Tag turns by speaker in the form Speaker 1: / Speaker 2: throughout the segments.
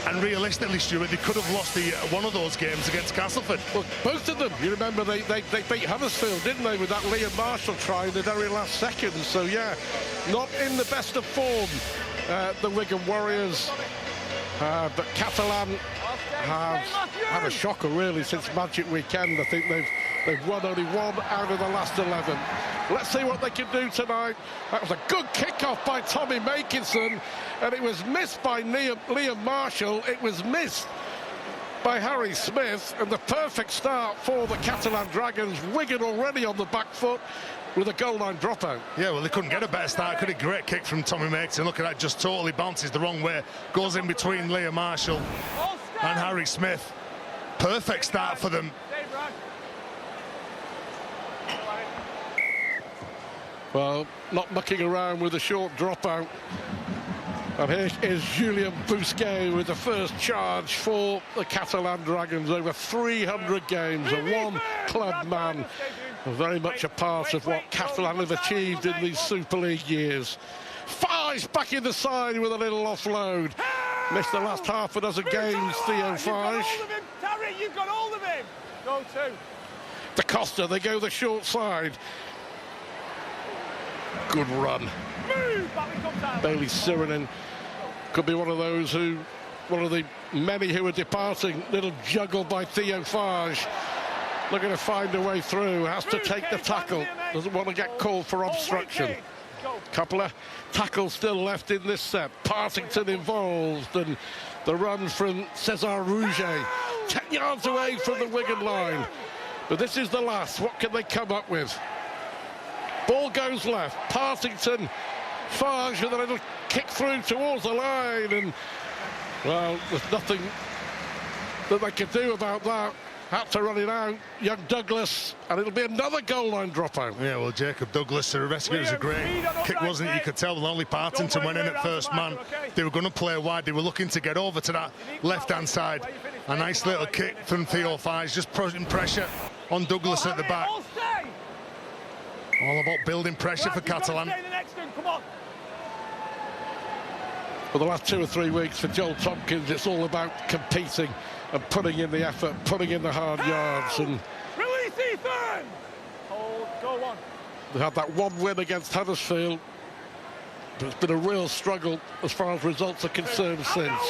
Speaker 1: And realistically, Stuart, they could have lost one of those games against Castleford.
Speaker 2: Well, both of them. You remember they beat Huddersfield, didn't they, with that Liam Marshall try in the very last seconds. So, yeah, not in the best of form, the Wigan Warriors. But Catalan have had a shocker, really, since Magic Weekend. I think they've won only one out of the last 11. Let's see what they can do tonight. That was a good kick-off by Tommy Makinson, and it was missed by Liam Marshall. It was missed by Harry Smith, and the perfect start for the Catalan Dragons. Wigan already on the back foot with a goal line dropout. Yeah, well, they couldn't get a better start. Could a great kick from Tommy Makinson. Look at that, just totally bounces the wrong way. Goes in between Liam Marshall and Harry Smith. Perfect start for them. Well, not mucking around with a short dropout. And here is Julien Bousquet with the first charge for the Catalan Dragons. Over 300 games, a one-club man. Very much a part of what Catalan have achieved in these Super League years. Fage back in the side with a little offload. Missed the last half a dozen games, Theo Fage.
Speaker 3: You've got all of him. Go to.
Speaker 2: Da Costa, they go the short side. Good run. Bailey Sirenen could be one of those who, one of the many who are departing. Little juggle by Theo Fage. Looking to find a way through, has to take the tackle. Doesn't want to get called for obstruction. Couple of tackles still left in this set. Partington involved, and the run from Cesar Rouget. 10 yards away from the Wigan line. But this is the last. What can they come up with? Ball goes left. Partington, Fage with a little kick through towards the line, and well, there's nothing that they can do about that. Had to run it out. Young Douglas, and it'll be another goal line dropout.
Speaker 1: Yeah, well, Jacob Douglas, the rescue, was a great kick, wasn't it? You could tell only Partington went in at first man. They were going to play wide. They were looking to get over to that left-hand side. A nice little kick from Theo Fage, just putting pressure on Douglas at the back. All about building pressure for Catalan.
Speaker 2: For the last 2 or 3 weeks for Joel Tompkins, it's all about competing and putting in the effort, putting in the hard yards. And
Speaker 3: release Ethan! Hold, go on.
Speaker 2: They had that one win against Huddersfield, but it's been a real struggle as far as results are concerned since.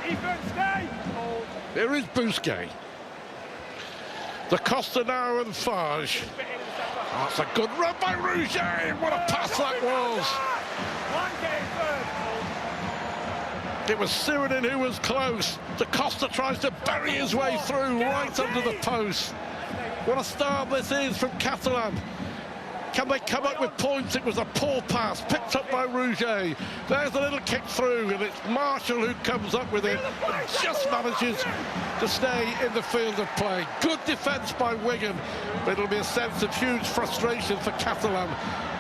Speaker 3: Ethan, stay! Hold.
Speaker 2: Here is Bousquet. Da Costa now and Fage. Oh, that's a good run by Rouget. What a pass that was. It was Sirenen who was close. Da Costa tries to bury his way through right under the post. What a start this is from Catalan. Can they come up with points? It was a poor pass, picked up by Rouget. There's a little kick through, and it's Marshall who comes up with it and just manages to stay in the field of play. Good defence by Wigan, but it'll be a sense of huge frustration for Catalan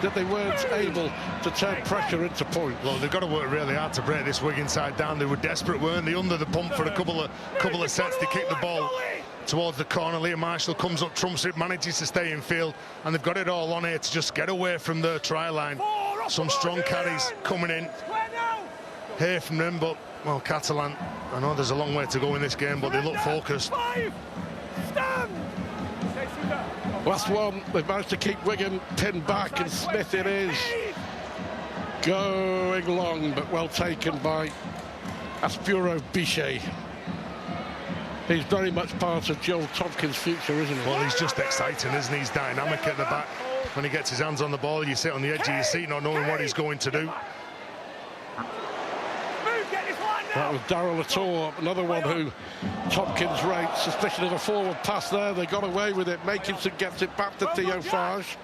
Speaker 2: that they weren't able to turn pressure into points.
Speaker 1: Well, they've got to work really hard to break this Wigan side down. They were desperate, weren't they? Under the pump for a couple of sets. They kicked the ball towards the corner. Liam Marshall comes up, trumps it, manages to stay in field, and they've got it all on here to just get away from the try line. Some strong carries coming in here from them, but, well, Catalan, I know there's a long way to go in this game, but they look focused.
Speaker 2: Last one, they've managed to keep Wigan pinned back, and Smith it is. Going long, but well taken by Aspuro Bichet. He's very much part of Joel Tompkins' future, isn't he?
Speaker 1: Well, he's just exciting, isn't he? He's dynamic at the back. When he gets his hands on the ball, you sit on the edge of your seat not knowing what he's going to do.
Speaker 2: That was Darryl Latour, another one who Tompkins rates. Suspicion of a forward pass there. They got away with it. Makinson gets it back to Theo Fage.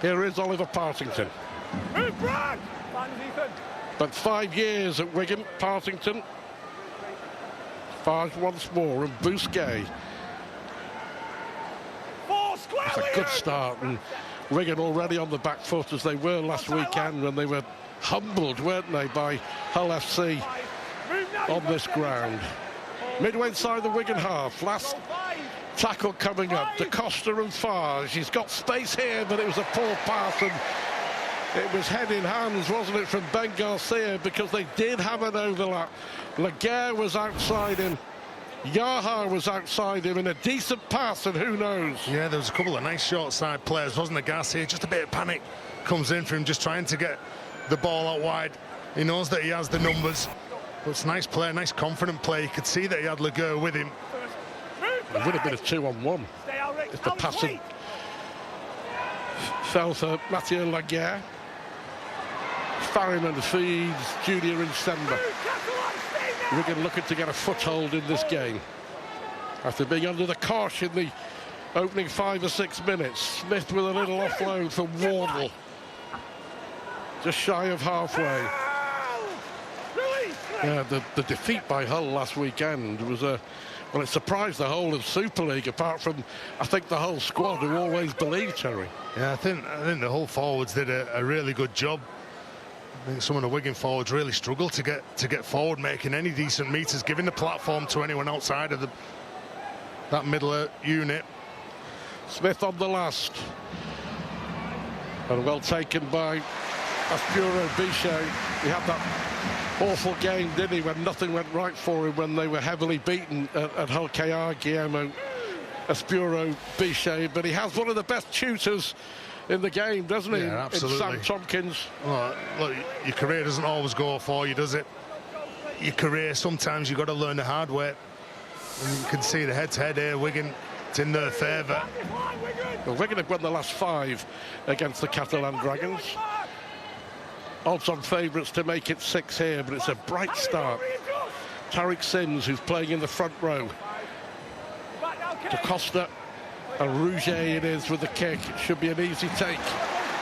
Speaker 2: Here is Oliver Partington. But 5 years at Wigan, Partington. Fage once more, and Bousquet. It's a good start, and Wigan already on the back foot as they were last weekend when they were humbled, weren't they, by Hull FC on this ground. Midway inside the Wigan half, last tackle coming up. Da Costa and Fage. He's got space here, but it was a poor pass, and It was head in hands, wasn't it, from Ben Garcia, because they did have an overlap. Laguerre was outside him. Yaha was outside him in a decent pass, and who knows?
Speaker 1: Yeah, there was a couple of nice short side players, wasn't there, Garcia? Just a bit of panic comes in for him, just trying to get the ball out wide. He knows that he has the numbers. But it's a nice play, nice confident play. You could see that he had Laguerre with him.
Speaker 2: It would have been a 2-on-1 if the passing fell for Mathieu Laguerre. Farriman feeds Junior Incember. Wigan looking to get a foothold in this game after being under the cosh in the opening 5 or 6 minutes. Smith with a little offload for Wardle, just shy of halfway. Yeah, the defeat by Hull last weekend was a well, it surprised the whole of Super League, apart from I think the whole squad, who always believed Terry.
Speaker 1: Yeah, I think the whole forwards did a really good job. I think some of the Wigan forwards really struggled to get forward, making any decent meters, giving the platform to anyone outside of that middle unit.
Speaker 2: Smith on the last, and well taken by Aspuro Bichet. He had that awful game, didn't he, when nothing went right for him, when they were heavily beaten at Hull KR, Guillermo Aspuro Bichet. But he has one of the best tutors in the game, doesn't he?
Speaker 1: Yeah, absolutely.
Speaker 2: In Sam Tompkins.
Speaker 1: Well, look, your career doesn't always go for you, does it? Your career, sometimes you've got to learn the hard way. And you can see the head-to-head here, Wigan, it's in their favour.
Speaker 2: Well, Wigan have won the last 5 against the Catalan Dragons. Odds-on favourites to make it 6 here, but it's a bright start. Tariq Sims, who's playing in the front row. Da Costa and Rouget it is with the kick. It should be an easy take.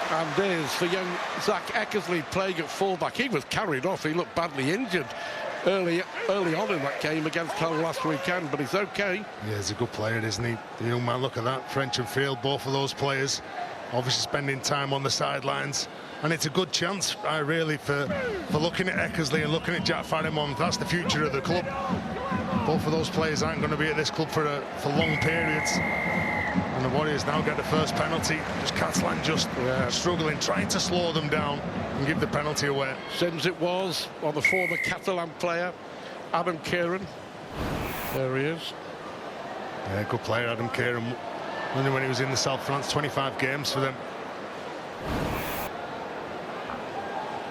Speaker 2: And is for young Zach Eckersley playing at fullback. He was carried off. He looked badly injured early on in that game against Hull last weekend, but he's okay.
Speaker 1: Yeah, he's a good player, isn't he? The young man, look at that. French and Field, both of those players obviously spending time on the sidelines. And it's a good chance, really, for looking at Eckersley and looking at Jack Farrimond. That's the future of the club. Both of those players aren't going to be at this club for long periods. And the Warriors now get the first penalty. Just Catalan struggling, trying to slow them down and give the penalty away.
Speaker 2: Sims it was on the former Catalan player, Adam Kieran. There he is.
Speaker 1: Yeah, good player, Adam Kieran. Only when he was in the South France, 25 games for them.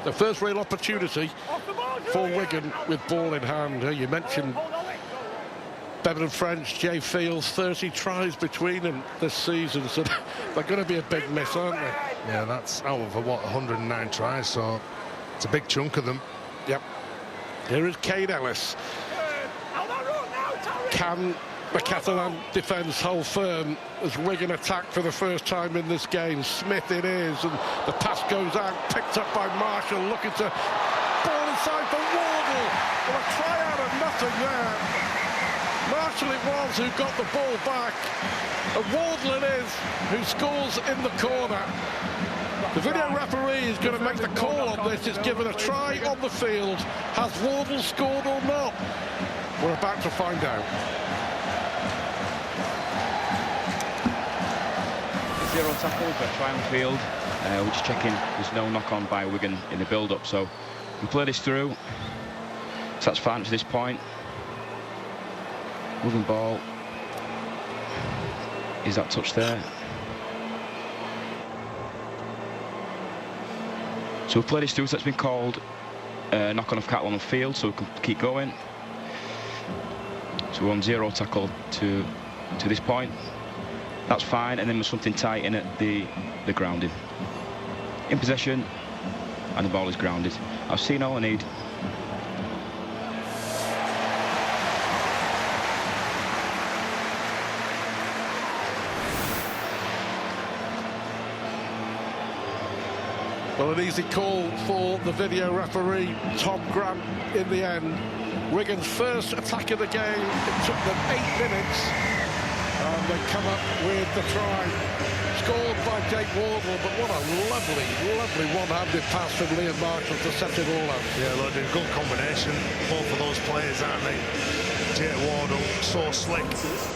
Speaker 2: The first real opportunity for Wigan with ball in hand. You mentioned Bevan and French, Jay Fields, 30 tries between them this season, so they're going to be a big miss, aren't they?
Speaker 1: Yeah, that's out of, 109 tries, so it's a big chunk of them.
Speaker 2: Yep. Here is Kane Ellis. Can the Catalan defence hold firm as Wigan attack for the first time in this game? Smith it is, and the pass goes out, picked up by Marshall, looking to ball inside for Wardle. Well, a try out of nothing there. Marshall it was who got the ball back, and Wardle it is who scores in the corner. The video referee is going to make the call on this. It's given a try on the field. Has Wardle scored or not? We're about to find out.
Speaker 4: Zero tackle, but try on the field. We're just checking there's no knock-on by Wigan in the build-up, so we play this through. So that's fine to this point. Moving ball. Is that touch there? So we've played this through, so that's been called knock-on of Catalan on the field, so we can keep going. So we're on zero tackle to this point. That's fine, and then there's something tight in at the grounding. In possession, and the ball is grounded. I've seen all I need.
Speaker 2: Well, an easy call for the video referee, Tom Grant, in the end. Wigan's first attack of the game. It took them 8 minutes. And they come up with the try. Scored by Jake Wardle, but what a lovely, lovely one-handed pass from Liam Marshall to set it all up.
Speaker 1: Yeah, look, they're a good combination, both of those players, aren't they? Jake Wardle, so slick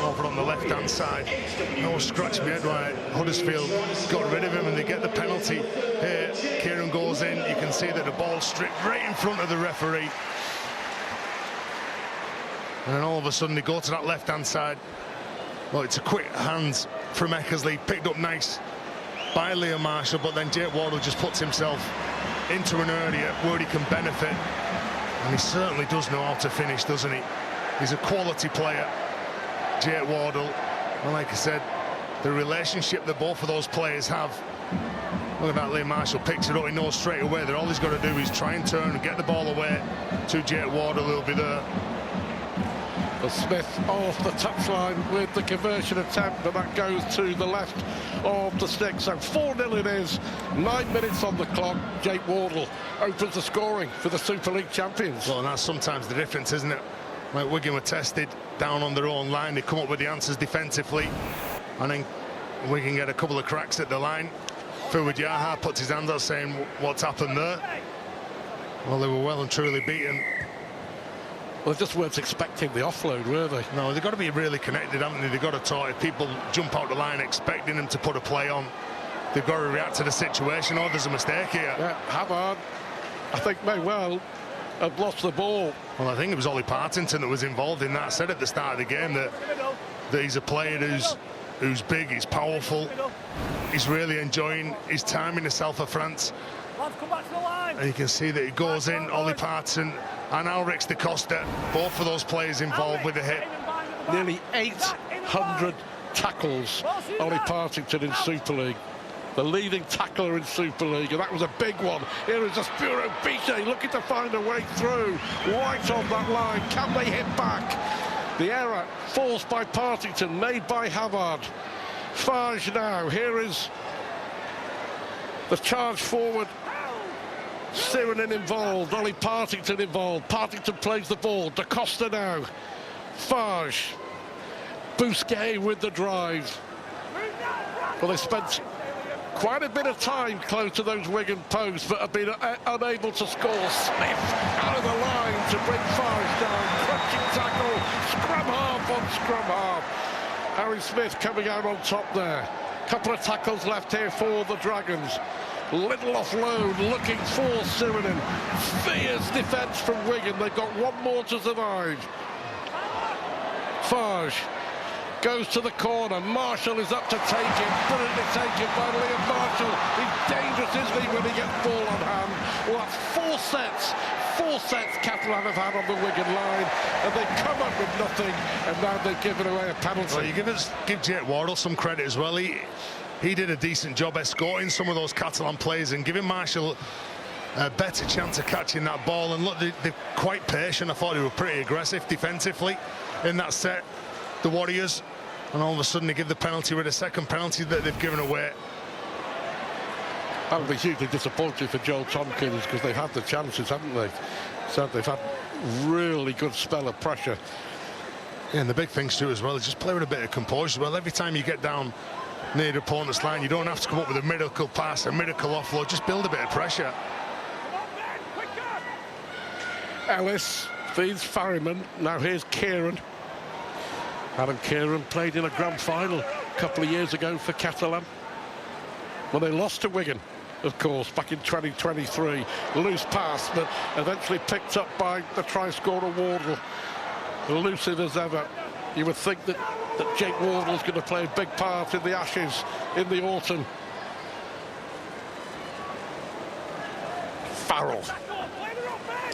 Speaker 1: over on the left-hand side. No scratch my head why Huddersfield got rid of him and they get the penalty. Here, Kieran goes in. You can see that the ball's stripped right in front of the referee. And then all of a sudden they go to that left-hand side. Well, it's a quick hands from Eckersley, picked up nice by Liam Marshall, but then Jake Wardle just puts himself into an area where he can benefit. And he certainly does know how to finish, doesn't he? He's a quality player, Jake Wardle. And like I said, the relationship that both of those players have. Look at that, Liam Marshall picks it up, he knows straight away that all he's got to do is try and turn and get the ball away to Jake Wardle, who'll be there.
Speaker 2: But Smith off the touchline with the conversion attempt, but that goes to the left of the stick. So 4-0 it is, 9 minutes on the clock. Jake Wardle opens the scoring for the Super League champions.
Speaker 1: Well, and that's sometimes the difference, isn't it? Like Wigan were tested down on their own line, they come up with the answers defensively, and then Wigan get a couple of cracks at the line. Fuad Yaha puts his hands out saying, what's happened there? Well, they were well and truly beaten.
Speaker 2: Well, they just weren't expecting the offload, were they?
Speaker 1: No, they've got to be really connected, haven't they? They've got to talk. If people jump out the line expecting them to put a play on, they've got to react to the situation, or there's a mistake here.
Speaker 2: Yeah, Havard, I think, may well have lost the ball.
Speaker 1: Well, I think it was Ollie Partington that was involved in that. I said at the start of the game that he's a player who's big, he's powerful, he's really enjoying his time in the south of France. And you can see that he goes in, Ollie Partington and Ulrich de Costa, both of those players involved with the hit.
Speaker 2: Nearly 800 tackles, Ollie Partington in Super League. The leading tackler in Super League, and that was a big one. Here is Aspiro Biche looking to find a way through. Right on that line, can they hit back? The error forced by Partington, made by Havard. Fage now, here is the charge forward. Sirenen involved, Ollie Partington involved. Partington plays the ball, De Costa now. Fage, Bousquet with the drive. Well, they spent quite a bit of time close to those Wigan posts, but have been unable to score. Smith out of the line to bring Fage down. Crunching tackle, scrum half on scrum half. Harry Smith coming out on top there. Couple of tackles left here for the Dragons. Little offload, looking for Sirenen. Fierce defence from Wigan. They've got one more to survive. Fage goes to the corner. Marshall is up to take it. Brilliantly taken by Liam Marshall. He's dangerous, isn't he, when he gets ball on hand? Well, that's four sets Catalan have had on the Wigan line, and they come up with nothing, and now they've given away a penalty.
Speaker 1: Well, you give Jake Wardle some credit as well. He did a decent job escorting some of those Catalan players and giving Marshall a better chance of catching that ball. And look, they're quite patient. I thought they were pretty aggressive defensively in that set, the Warriors. And all of a sudden they give the penalty with a second penalty that they've given away.
Speaker 2: That'll be hugely disappointing for Joel Tompkins, because they've had the chances, haven't they? So they've had really good spell of pressure.
Speaker 1: Yeah, and the big thing, Stu, as well, is just play with a bit of composure. Well, every time you get down near the opponent's line, you don't have to come up with a miracle pass, a miracle offload. Just build a bit of pressure.
Speaker 2: Ellis feeds Farriman. Now here's Kieran. Adam Kieran played in a grand final a couple of years ago for Catalan. Well, they lost to Wigan, of course, back in 2023. Loose pass, but eventually picked up by the try-scorer Wardle. Elusive as ever. You would think that Jake Wardle's going to play a big part in the Ashes in the autumn. Farrell.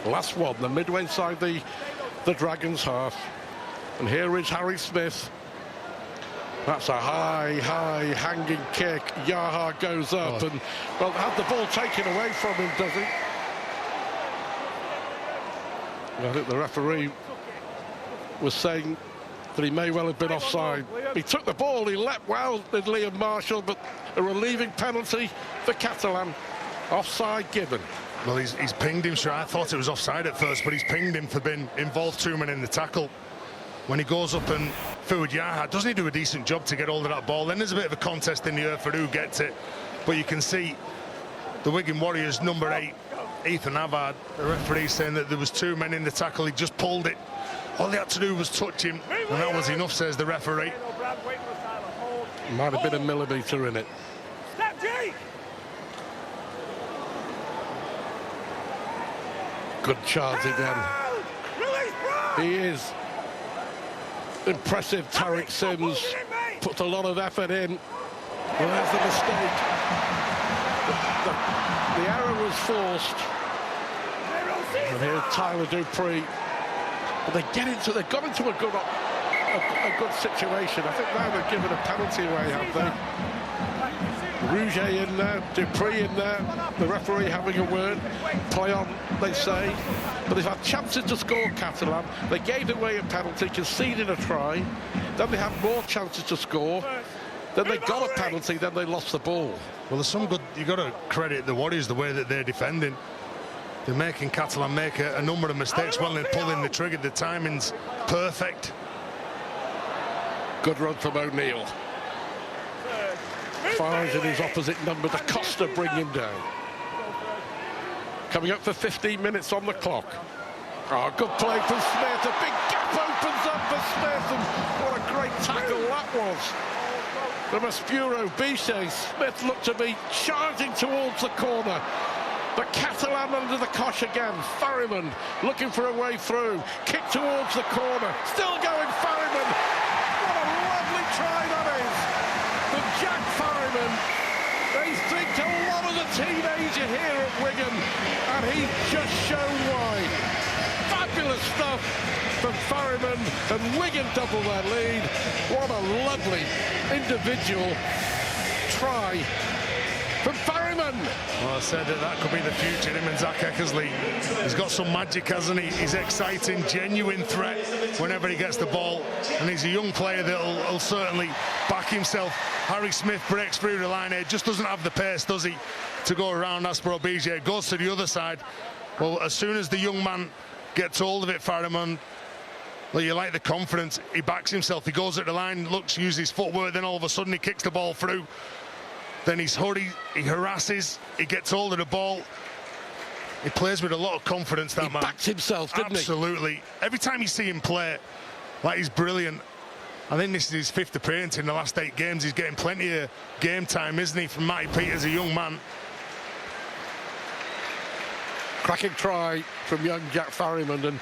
Speaker 2: Last one, the midway inside the Dragons' half. And here is Harry Smith. That's a high hanging kick. Yaha goes up and, well, had the ball taken away from him, does he? I think the referee was saying that he may well have been offside. He took the ball, he leapt well, did Liam Marshall, but a relieving penalty for Catalan. Offside given.
Speaker 1: Well, he's pinged him, sure. I thought it was offside at first, but he's pinged him for being involved too many in the tackle. when he goes up and forward yard, doesn't he do a decent job to get hold of that ball? Then there's a bit of a contest in the air for who gets it, but you can see the Wigan Warriors number 8, Ethan Havard, the referee, saying that there was 2 men in the tackle. He just pulled it. All they had to do was touch him, and that was enough, says the referee.
Speaker 2: Might have been a millimetre in it.
Speaker 3: Step G.
Speaker 2: Good charge again.
Speaker 3: Release, bro.
Speaker 2: He is impressive. Tariq Sims puts a lot of effort in. Well, there's the mistake. The error was forced. And here's Tyler Dupree. But they got into a good situation. I think now they're given a penalty away, have they? Rouge in there, Dupree in there, the referee having a word. Play on, they say. But they've had chances to score, Catalan. They gave away a penalty, conceded a try. Then they had more chances to score. Then they got a penalty, then they lost the ball.
Speaker 1: Well, there's some good... You've got to credit the Warriors the way that they're defending. They're making Catalan make a number of mistakes when they're pulling the trigger. The timing's perfect.
Speaker 2: Good run from O'Neill. Finds in his opposite number. Da Costa bring him down. Coming up for 15 minutes on the clock. Oh, good play from Smith. A big gap opens up for Smith, and what a great tackle that was. From Aspuro Biche. Smith looked to be charging towards the corner. But Catalan under the cosh again. Farriman looking for a way through. Kick towards the corner. Still going Farriman. What a lovely try that is. From Jack Farriman. They think a lot of the teenager here at Wigan. And he's just shown why. Fabulous stuff from Farriman. And Wigan double their lead. What a lovely individual try from Farriman.
Speaker 1: Well, I said that could be the future, him and Zach Eckersley. He's got some magic, hasn't he? He's exciting, genuine threat whenever he gets the ball. And he's a young player that'll certainly back himself. Harry Smith breaks through the line here, just doesn't have the pace, does he, to go around Aspro Biche. Goes to the other side. Well, as soon as the young man gets hold of it, Farriman, well, you like the confidence. He backs himself, he goes at the line, looks, uses his footwork, then all of a sudden he kicks the ball through. Then he's hurried, he harasses, he gets hold of the ball. He plays with a lot of confidence, that man.
Speaker 2: He backs himself, didn't he?
Speaker 1: Absolutely. Every time you see him play, like, he's brilliant. I think this is his 5th appearance in the last 8 games. He's getting plenty of game time, isn't he, from Matty Peters, a young man.
Speaker 2: Cracking try from young Jack Farriman, and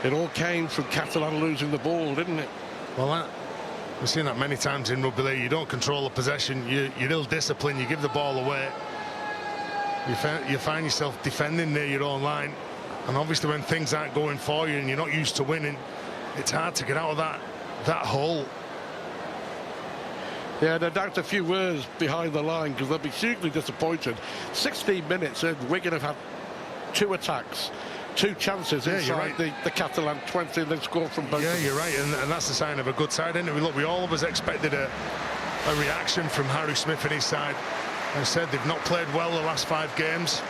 Speaker 2: it all came from Catalan losing the ball, didn't it?
Speaker 1: Well, we've seen that many times in rugby league. You don't control the possession, you're ill-disciplined, you give the ball away. You find yourself defending near your own line. And obviously when things aren't going for you and you're not used to winning, it's hard to get out of that hole.
Speaker 2: Yeah, no doubt a few words behind the line, because they'll be hugely disappointed. 16 minutes and Wigan have had 2 attacks. 2 chances inside the Catalan 20, and they've scored from both.
Speaker 1: Yeah, you're right, and that's a sign of a good side, isn't it? Look, we all of us expected a reaction from Harry Smith and his side. As I said, they've not played well the last 5 games.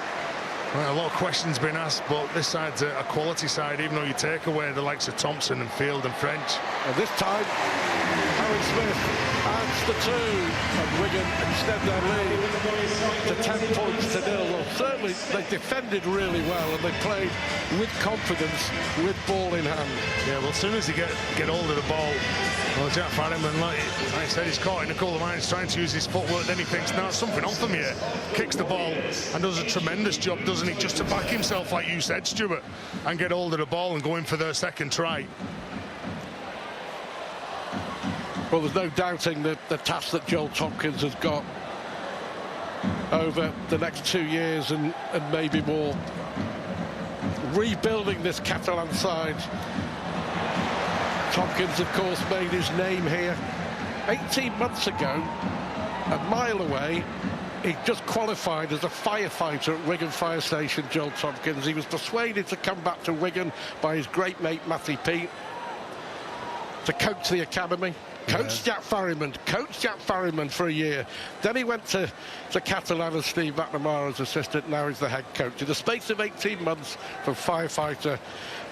Speaker 1: Well, a lot of questions been asked, but this side's a quality side, even though you take away the likes of Thompson and Field and French.
Speaker 2: And this time, Harry Smith adds the 2, and Wigan extend their lead to 10 points to 0. Well, certainly they defended really well, and they played with confidence, with ball in hand.
Speaker 1: Yeah, well, as soon as he get hold of the ball, well, Jack Farriman, like I said, he's caught in a couple of lines trying to use his footwork. Then he thinks, no, something on for me here. Kicks the ball and does a tremendous job, doesn't he, just to back himself, like you said, Stuart, and get hold of the ball and go in for their 2nd try.
Speaker 2: Well, there's no doubting the task that Joel Tompkins has got over the next 2 years and maybe more. Rebuilding this Catalan side. Tompkins, of course, made his name here 18 months ago, a mile away. He just qualified as a firefighter at Wigan Fire Station, Joel Tompkins. He was persuaded to come back to Wigan by his great mate, Matty Pete, to coach the academy. Coached Jack Farriman for a year. Then he went to Catalans and Steve McNamara as assistant. Now he's the head coach. In the space of 18 months, from firefighter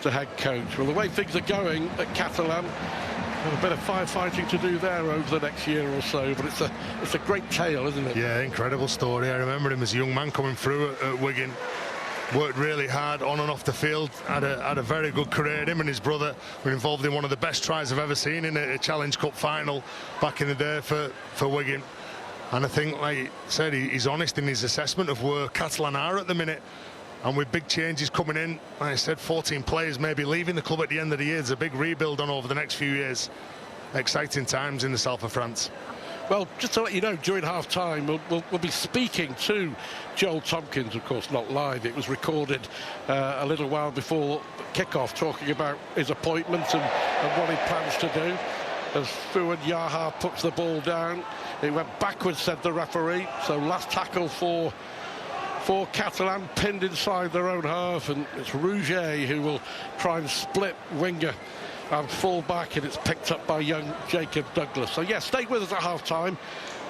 Speaker 2: to head coach. Well, the way things are going at Catalans, a bit of firefighting to do there over the next year or so, but it's a great tale, isn't it?
Speaker 1: Yeah, incredible story. I remember him as a young man coming through at Wigan. Worked really hard on and off the field, had a very good career. Him and his brother were involved in one of the best tries I've ever seen in a Challenge Cup final back in the day for Wigan. And I think, like I said, he's honest in his assessment of where Catalans are at the minute. And with big changes coming in, like I said, 14 players maybe leaving the club at the end of the year. There's a big rebuild on over the next few years. Exciting times in the south of France.
Speaker 2: Well, just to let you know, during half-time, we'll be speaking to Joel Tompkins, of course, not live. It was recorded a little while before kick-off, talking about his appointment and what he plans to do. As Fuad Yaha puts the ball down, it went backwards, said the referee. So last tackle for Catalans, pinned inside their own half, and it's Rouget who will try and split winger and fall back, and it's picked up by young Jacob Douglas. So yeah, stay with us at half-time.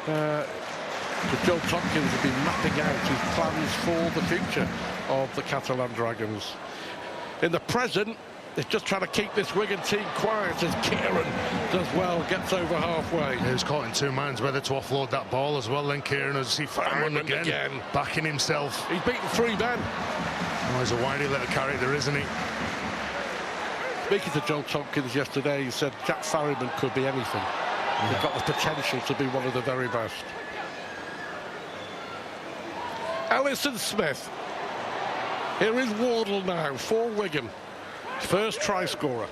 Speaker 2: Joel Tompkins will be mapping out his plans for the future of the Catalan Dragons. In the present, they're just trying to keep this Wigan team quiet as Kieran does well, gets over halfway.
Speaker 1: He was caught in two minds whether to offload that ball as well. Then Kieran, as he found one again, backing himself.
Speaker 2: He's beaten 3 men.
Speaker 1: Oh, he's a wily little character, isn't he?
Speaker 2: Speaking to Joel Tompkins yesterday, he said Jack Farriman could be anything. Yeah. He's got the potential to be one of the very best. Ellison Smith. Here is Wardle now for Wigan. First try scorer.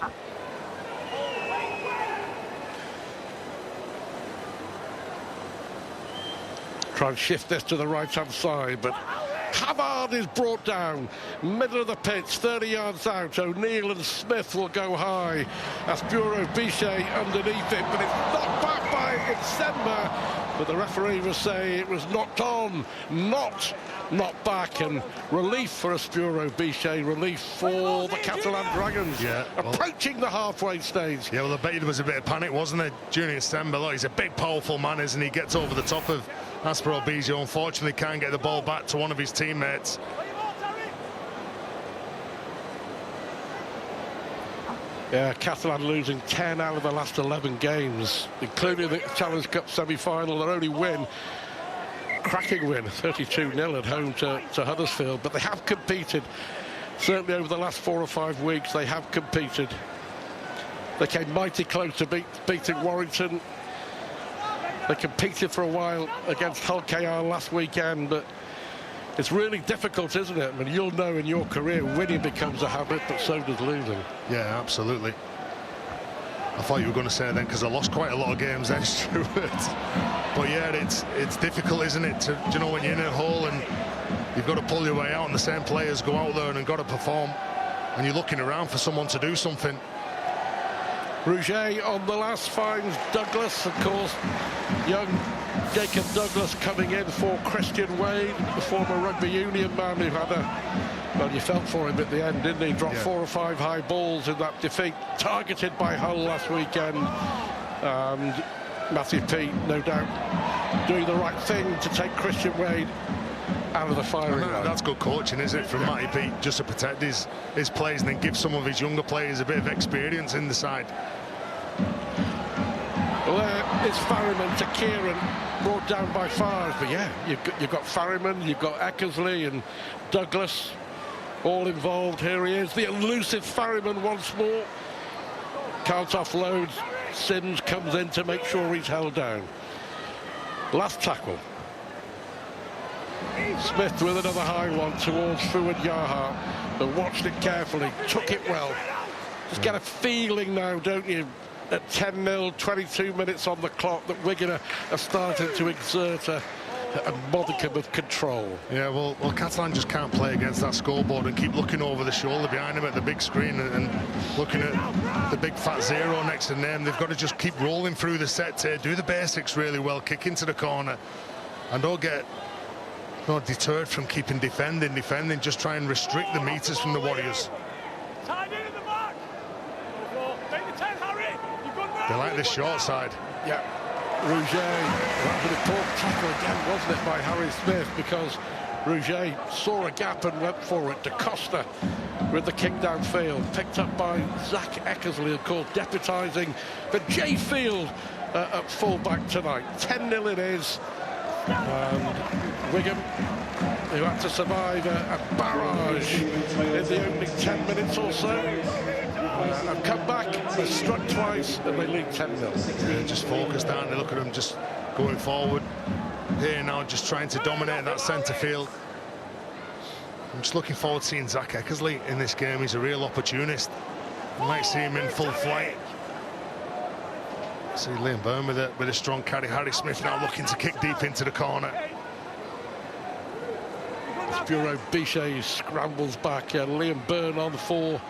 Speaker 2: Try and shift this to the right-hand side, but Havard is brought down, middle of the pitch, 30 yards out. O'Neill and Smith will go high. Aspuro Bichet underneath it, but it's knocked back by Itsemba. But the referee will say it was knocked on, not knocked back. And relief for Aspuro Bichet, relief for the Catalan Dragons.
Speaker 1: Yeah, well,
Speaker 2: approaching the halfway stage.
Speaker 1: Yeah, well, I bet there was a bit of panic, wasn't there? Junior Itsemba, look, he's a big, powerful man, isn't he? Gets over the top of Aspuro Bichet, unfortunately can't get the ball back to one of his teammates.
Speaker 2: Yeah, Catalan losing 10 out of the last 11 games, including the Challenge Cup semi-final. Their only win, cracking win, 32-0 at home to Huddersfield. But they have competed, certainly over the last 4 or 5 weeks, they have competed. They came mighty close to beating Warrington. They competed for a while against Hull KR last weekend, but it's really difficult, isn't it? I mean, you'll know in your career, winning becomes a habit, but so does losing.
Speaker 1: Yeah, absolutely. I thought you were going to say then, because I lost quite a lot of games then, Stuart. But yeah, it's difficult, isn't it? To, you know, when you're in a hole and you've got to pull your way out, and the same players go out there and got to perform, and you're looking around for someone to do something.
Speaker 2: Rouget on the last finds Douglas, of course. Young Jacob Douglas coming in for Christian Wade, the former rugby union man who had well, you felt for him at the end, didn't he? Dropped 4 or 5 high balls in that defeat, targeted by Hull last weekend. And Matthew Peat, no doubt, doing the right thing to take Christian Wade out of the firing line.
Speaker 1: That's good coaching, is it, from Matty Peat, just to protect his players and then give some of his younger players a bit of experience in the side.
Speaker 2: Well, there is Farriman to Kieran, brought down by Fars. But yeah, you've got Farriman, you've got Eckersley and Douglas all involved. Here he is, the elusive Farriman once more. Can't offload. Sims comes in to make sure he's held down. Last tackle. Smith with another high one towards Fuad Yaha, but watched it carefully, took it well. Just get a feeling now, don't you, at 10-0, 22 minutes on the clock, that Wigan are starting to exert a modicum of control.
Speaker 1: Yeah, well, Catalan just can't play against that scoreboard and keep looking over the shoulder behind him at the big screen and looking at the big fat 0 next to the name. They've got to just keep rolling through the set here, do the basics really well, kick into the corner, and don't get deterred from keeping defending, just try and restrict the meters from the Warriors.
Speaker 3: Tied in at the back. Take the 10, Harry. You've got
Speaker 1: They like this short side.
Speaker 2: Yeah. Rouget, that was an important tackle again, wasn't it, by Harry Smith, because Rouget saw a gap and went for it. De Costa with the kick downfield, picked up by Zach Eckersley, of course, deputising for Jay Field at full-back tonight. 10-0 it is. And Wigan, who had to survive a barrage in the opening 10 minutes or so, have come back, they've struck twice, and they lead 10-0.
Speaker 1: Yeah, just focused, aren't they? Look at them just going forward. Here now, just trying to dominate that centre field. I'm just looking forward to seeing Zach Eckersley in this game. He's a real opportunist. You might see him in full flight. See Liam Byrne with a strong carry. Harry Smith now looking to kick deep into the corner.
Speaker 2: Bureau Bichet scrambles back. Liam Byrne on for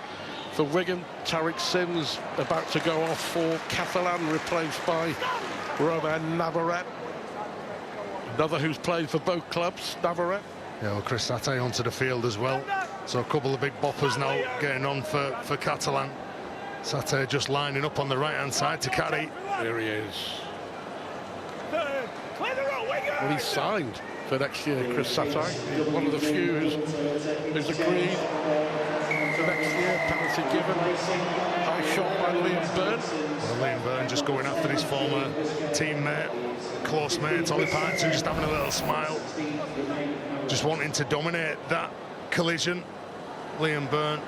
Speaker 2: Wigan. Tariq Sims about to go off for Catalan, replaced by Romain Navarrete. Another who's played for both clubs, Navarrete.
Speaker 1: Yeah, well, Chris Satay onto the field as well. So a couple of big boppers now getting on for Catalan. Satay just lining up on the right-hand side to carry.
Speaker 2: There he is. Well, he's signed for next year, Chris Satay. He's one of the few who's agreed for next year. Penalty given. High shot by Liam Byrne.
Speaker 1: Well, Liam Byrne just going after his former teammate, close mate, Ollie Partington, just having a little smile. Just wanting to dominate that collision. Liam Byrne,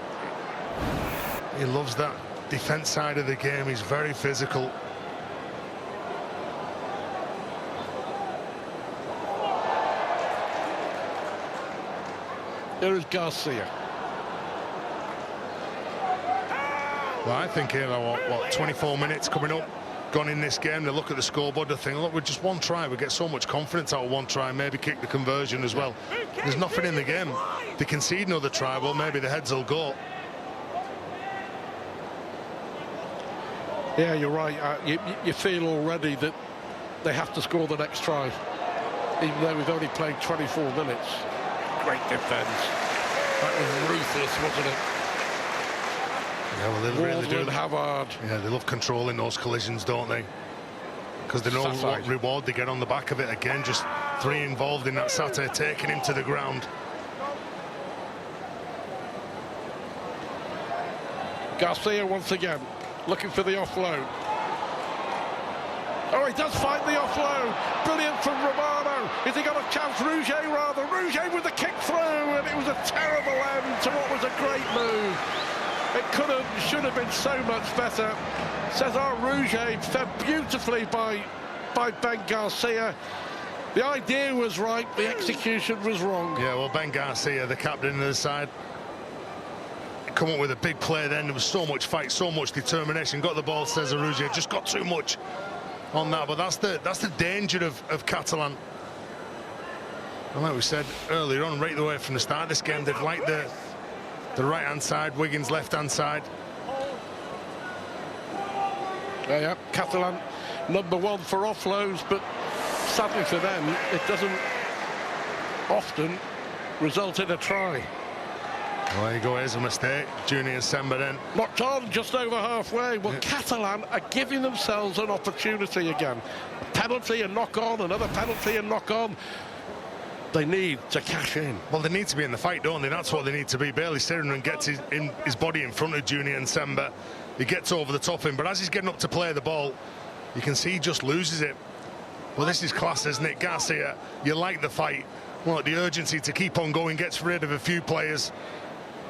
Speaker 1: he loves that defence side of the game. He's very physical.
Speaker 2: There is Garcia.
Speaker 1: Well, I think here, what 24 minutes coming up, gone in this game. They look at the scoreboard, they think, look, with just one try, we get so much confidence out of one try, maybe kick the conversion as well. There's nothing in the game. They concede another try, well, maybe the heads will go.
Speaker 2: Yeah, you're right. You feel already that they have to score the next try, even though we've only played 24 minutes. Great defence. That was ruthless, wasn't it?
Speaker 1: Yeah, well, they really do.
Speaker 2: Havard.
Speaker 1: Yeah, they love controlling those collisions, don't they? Because they know what reward they get on the back of it. Again, just 3 involved in that. Satay taking him to the ground.
Speaker 2: Garcia once again looking for the offload. Oh, he does find the offload. Brilliant from Romano. Has he got a chance? Rouget rather. Rouget with the kick through, and it was a terrible end to what was a great move. It could have, should have been so much better. Cesar Rouget fed beautifully by Ben Garcia. The idea was right, the execution was wrong.
Speaker 1: Yeah, well, Ben Garcia, the captain of the side, come up with a big play then. There was so much fight, so much determination. Got the ball, Cesar Rouget just got too much on that. But that's the danger of Catalan. And like we said earlier on, right the way from the start of this game, they've liked the right-hand side, Wigan's left-hand side.
Speaker 2: Yeah, Catalan #1 for offloads, but sadly for them, it doesn't often result in a try.
Speaker 1: Well, there you go, here's a mistake. Junior Semba then.
Speaker 2: Knocked on just over halfway. Well, yeah. Catalan are giving themselves an opportunity again. A penalty and knock on, another penalty and knock on. They need to cash in.
Speaker 1: Well, they need to be in the fight, don't they? That's what they need to be. Bailey Sirren gets his body in front of Junior and Semba. He gets over the top of him, but as he's getting up to play the ball, you can see he just loses it. Well, this is class, isn't it? Garcia, you like the fight. Well, the urgency to keep on going, gets rid of a few players,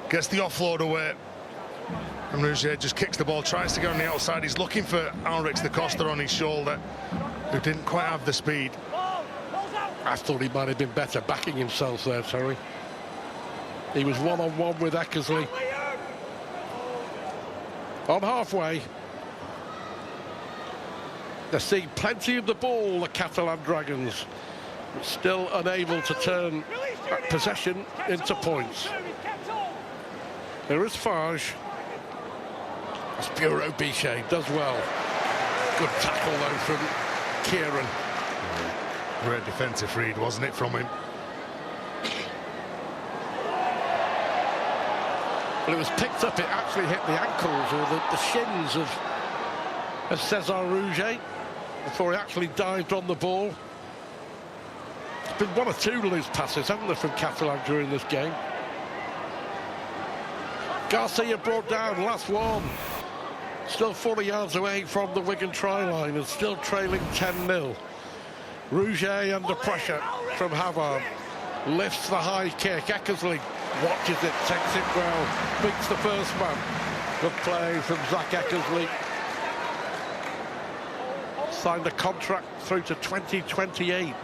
Speaker 1: gets the offload away. And Rouget just kicks the ball, tries to get on the outside. He's looking for Ulrich de Costa on his shoulder, who didn't quite have the speed.
Speaker 2: I thought he might have been better backing himself there, Terry. He was one-on-one with Eckersley. On halfway. They're seeing plenty of the ball, the Catalan Dragons, but still unable to turn possession into points. There is Farge. That's Bureau Bichet, does well. Good tackle, though, from Kieran.
Speaker 1: Great defensive read, wasn't it, from him? Well,
Speaker 2: it was picked up, it actually hit the ankles or the shins as Cesar Rouget before he actually dived on the ball. There's been one or two loose passes, haven't there, from Catalan during this game. Garcia brought down, last one. Still 40 yards away from the Wigan try line and still trailing 10-0. Rouget under pressure from Havard. Lifts the high kick. Eckersley watches it, takes it well, beats the first man. Good play from Zach Eckersley. Signed a contract through to 2028.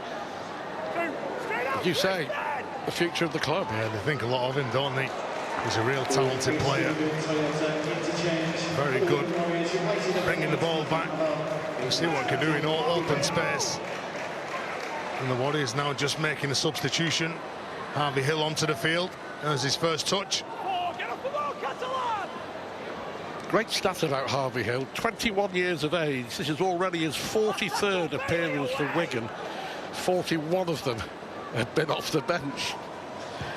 Speaker 2: As you say, the future of the club.
Speaker 1: Yeah, they think a lot of him, don't they? He's a real talented player. Very good. Bringing the ball back. We'll see what he can do in all open space. And the Warriors now just making a substitution. Harvey Hill onto the field as his first touch.
Speaker 2: Great stat about Harvey Hill, 21 years of age. This is already his 43rd appearance for Wigan. 41 of them have been off the bench.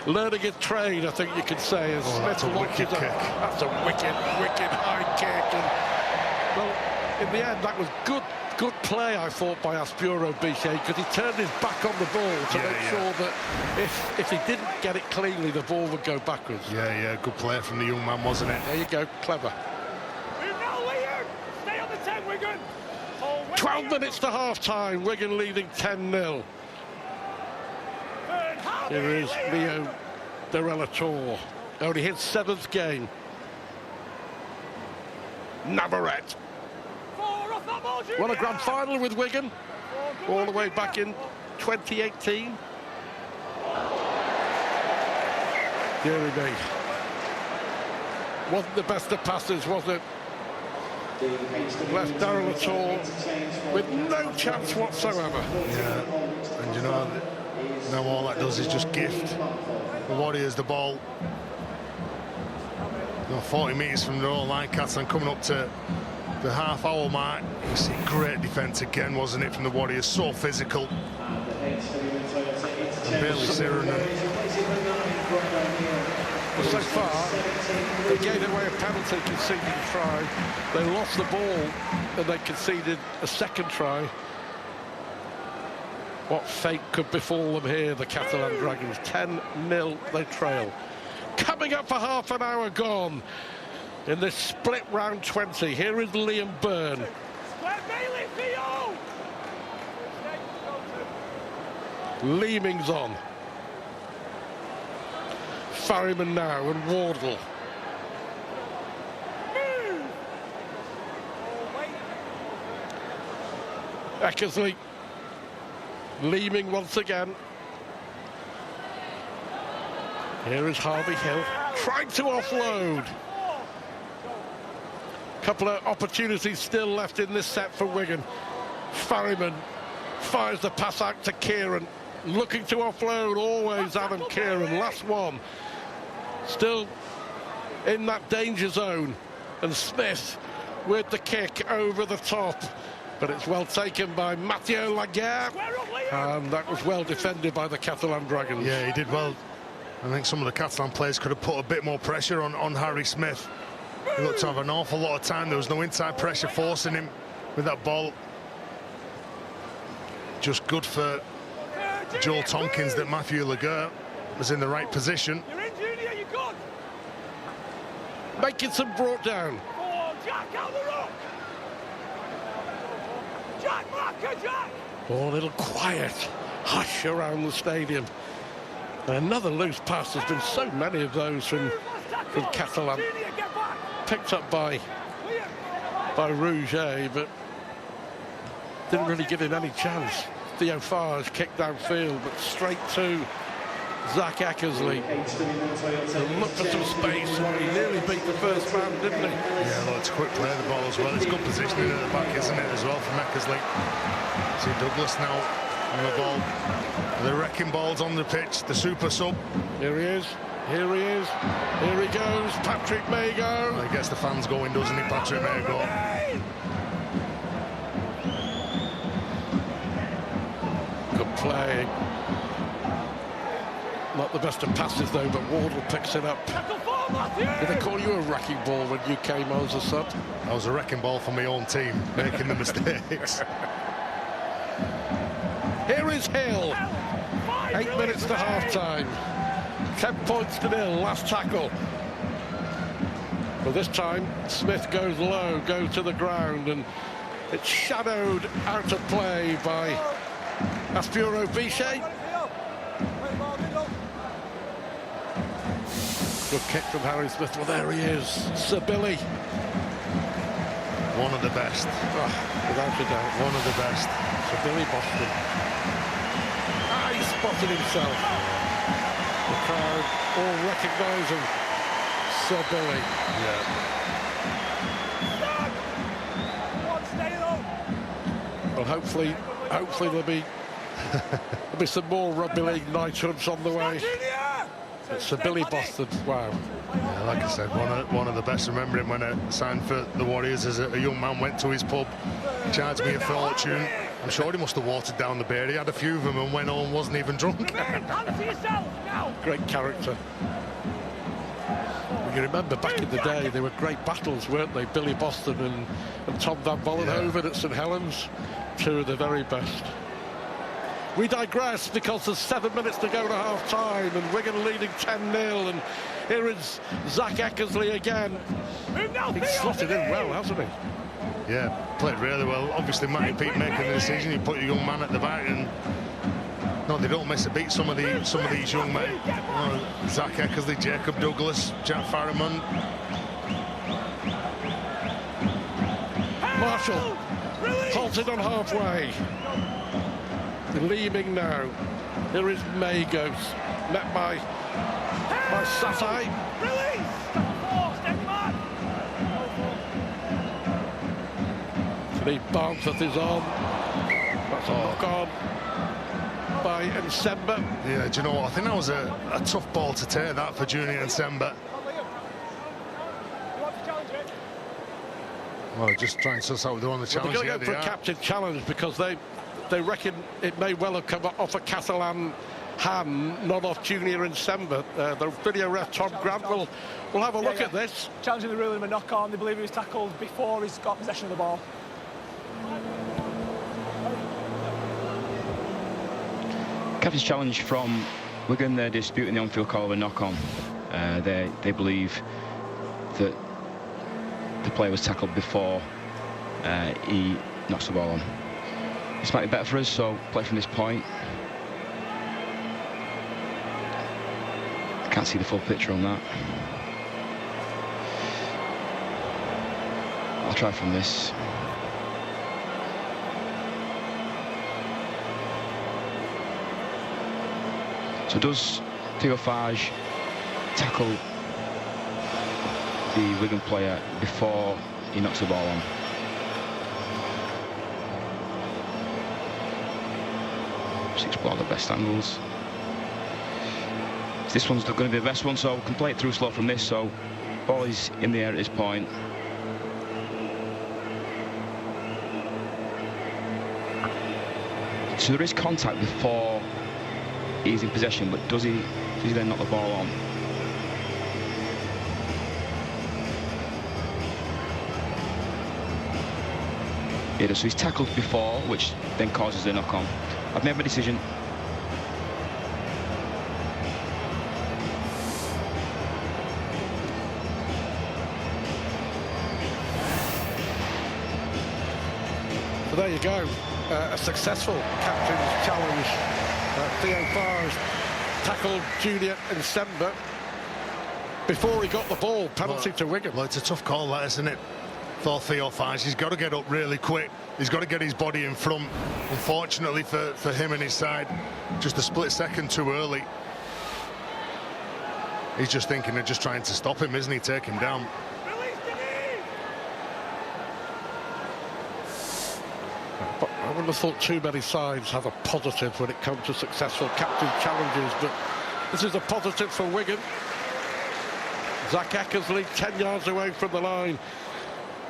Speaker 2: Learning his trade, I think you could say, as
Speaker 1: that's
Speaker 2: Smith
Speaker 1: a wicked kick.
Speaker 2: That's a wicked high kick. And, well, in the end, that was good play, I thought, by Aspuro Bichet, because he turned his back on the ball to make sure that if he didn't get it cleanly, the ball would go backwards.
Speaker 1: Yeah, good play from the young man, wasn't it?
Speaker 2: There you go, clever. 12 minutes to half-time, Wigan leading 10-0. Here is Leo de Relator. Only his 7th game. Navarrete. Won a grand final with Wigan all the way back in 2018. Deary me. Wasn't the best of passes, was it? Left Darrell at all with no chance whatsoever.
Speaker 1: Yeah, and you know, now all that does is just gift the Warriors the ball. 40 metres from the goal line, Catalan coming up to the half-hour mark. You see great defence again, wasn't it, from the Warriors? So physical. And barely Siren.
Speaker 2: Well, so far, they gave away a penalty, conceded a try. They lost the ball and they conceded a second try. What fate could befall them here, the Catalan Dragons? 10-0 they trail. Coming up for half an hour gone in this split round 20. Here is Liam Byrne. Leeming's on. Farriman now and Wardle. Eckersley. Leeming once again. Here is Harvey Hill trying to offload. Couple of opportunities still left in this set for Wigan. Farriman fires the pass out to Kieran. Looking to offload, always Adam Kieran. Last one. Still in that danger zone. And Smith with the kick over the top. But it's well taken by Mathieu Laguerre. And that was well defended by the Catalan Dragons.
Speaker 1: Yeah, he did well. I think some of the Catalan players could have put a bit more pressure on Harry Smith. He looked to have an awful lot of time. There was no inside pressure forcing him with that ball. Just good for Joel Tompkins that Mathieu Laguerre was in the right position.
Speaker 2: Makinson brought down. Oh, a little quiet hush around the stadium. And another loose pass. There's been so many of those from Catalan. Picked up by Rouget, but didn't really give him any chance. Theo Farge kicked downfield, but straight to Zach Eckersley. And looked for some space, and he nearly beat the first man, didn't he?
Speaker 1: Yeah, well, it's a quick play of the ball as well. It's good positioning at the back, isn't it, as well, from Eckersley. See Douglas now on the ball. The wrecking ball's on the pitch, the super sub.
Speaker 2: Here he is. Here he is. Here he goes. Patrick Mago.
Speaker 1: Well, he gets the fans going, doesn't he, Patrick Mago?
Speaker 2: Good play. Not the best of passes, though, but Wardle picks it up. Did they call you a wrecking ball when you came on as a sub?
Speaker 1: I was a wrecking ball for my own team, making the mistakes.
Speaker 2: Here is Hill. 8 minutes to half-time. 10 points to 0, last tackle. But this time, Smith goes low, goes to the ground, and it's shadowed out of play by Aspuro Vichy. Good kick from Harry Smith. Well, there he is, Sir Billy.
Speaker 1: One of the best.
Speaker 2: Oh, without a doubt.
Speaker 1: One of the best.
Speaker 2: Sir Billy Boston. Ah, he spotted himself. The crowd all recognising Sir Billy.
Speaker 1: Yeah.
Speaker 2: Well, hopefully there'll be some more rugby league knighthoods on the way. But Sir Billy Boston, wow.
Speaker 1: Yeah, like I said, one of the best. Remember him when I signed for the Warriors as a young man, went to his pub, charged me a fortune. I'm sure he must have watered down the beer. He had a few of them and went home, wasn't even drunk.
Speaker 2: Great character. Well, you remember back in the day, they were great battles, weren't they? Billy Boston and Tom Van Vollenhoven at St Helens, two of the very best. We digress because there's 7 minutes to go to half-time and Wigan leading 10-0, and here is Zach Eckersley again. He's slotted in well, hasn't he?
Speaker 1: Yeah, played really well. Obviously, Matty Peake making the decision. You put your young man at the back, and no, they don't miss a beat. Some of these young men, you know, Zach Eckersley, Jacob Douglas, Jack Farriman.
Speaker 2: Marshall halted on halfway. Leeming now. Here is Magos, met by Satai. Lee Barnsworth is on. That's a knock on by Nsemba.
Speaker 1: Yeah, do you know what? I think that was a tough ball to take, that, for Junior Nsemba. Well, just trying to suss out the one the challenge.
Speaker 2: Well, they're going to go for a captain challenge because they reckon it may well have come off a Catalan hand, not off Junior Nsemba. The video ref Tom Grant will have a look at this.
Speaker 3: Challenging the rule of a knock-on. They believe he was tackled before he's got possession of the ball.
Speaker 4: Captain's challenge from Wigan. They're disputing the on-field call of a knock-on. They believe that the player was tackled before he knocks the ball on. This might be better for us, so play from this point. I can't see the full picture on that. I'll try from this. So does Theophage tackle the Wigan player before he knocks the ball on? Just explore the best angles. This one's going to be the best one, so we can play it through slow from this. So ball is in the air at this point. So there is contact before he's in possession, but does he then knock the ball on? Yeah, so he's tackled before, which then causes the knock on. I've made my decision.
Speaker 2: So there you go, a successful captain's challenge. Theophage tackled Junior Nsemba before he got the ball. Penalty to Wigan.
Speaker 1: Well, it's a tough call, that, isn't it? For Theophage, he's got to get up really quick. He's got to get his body in front. Unfortunately for him and his side, just a split second too early. He's just thinking of just trying to stop him, isn't he? Take him down.
Speaker 2: But I wouldn't have thought too many sides have a positive when it comes to successful captain challenges, but this is a positive for Wigan. Zach Eckersley 10 yards away from the line.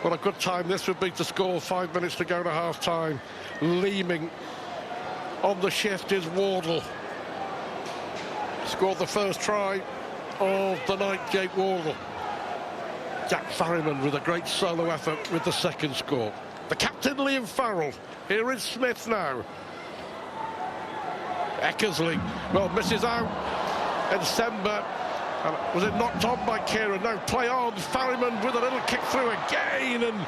Speaker 2: What a good time this would be to score. 5 minutes to go to half-time. Leeming on the shift is Wardle. scored the first try of the night, Jake Wardle. Jack Farriman with a great solo effort with the second score. The captain, Liam Farrell. Here is Smith now. Eckersley, well, misses out. And Sember, was it knocked on by Kieran? No, play on. Farriman with a little kick through again, and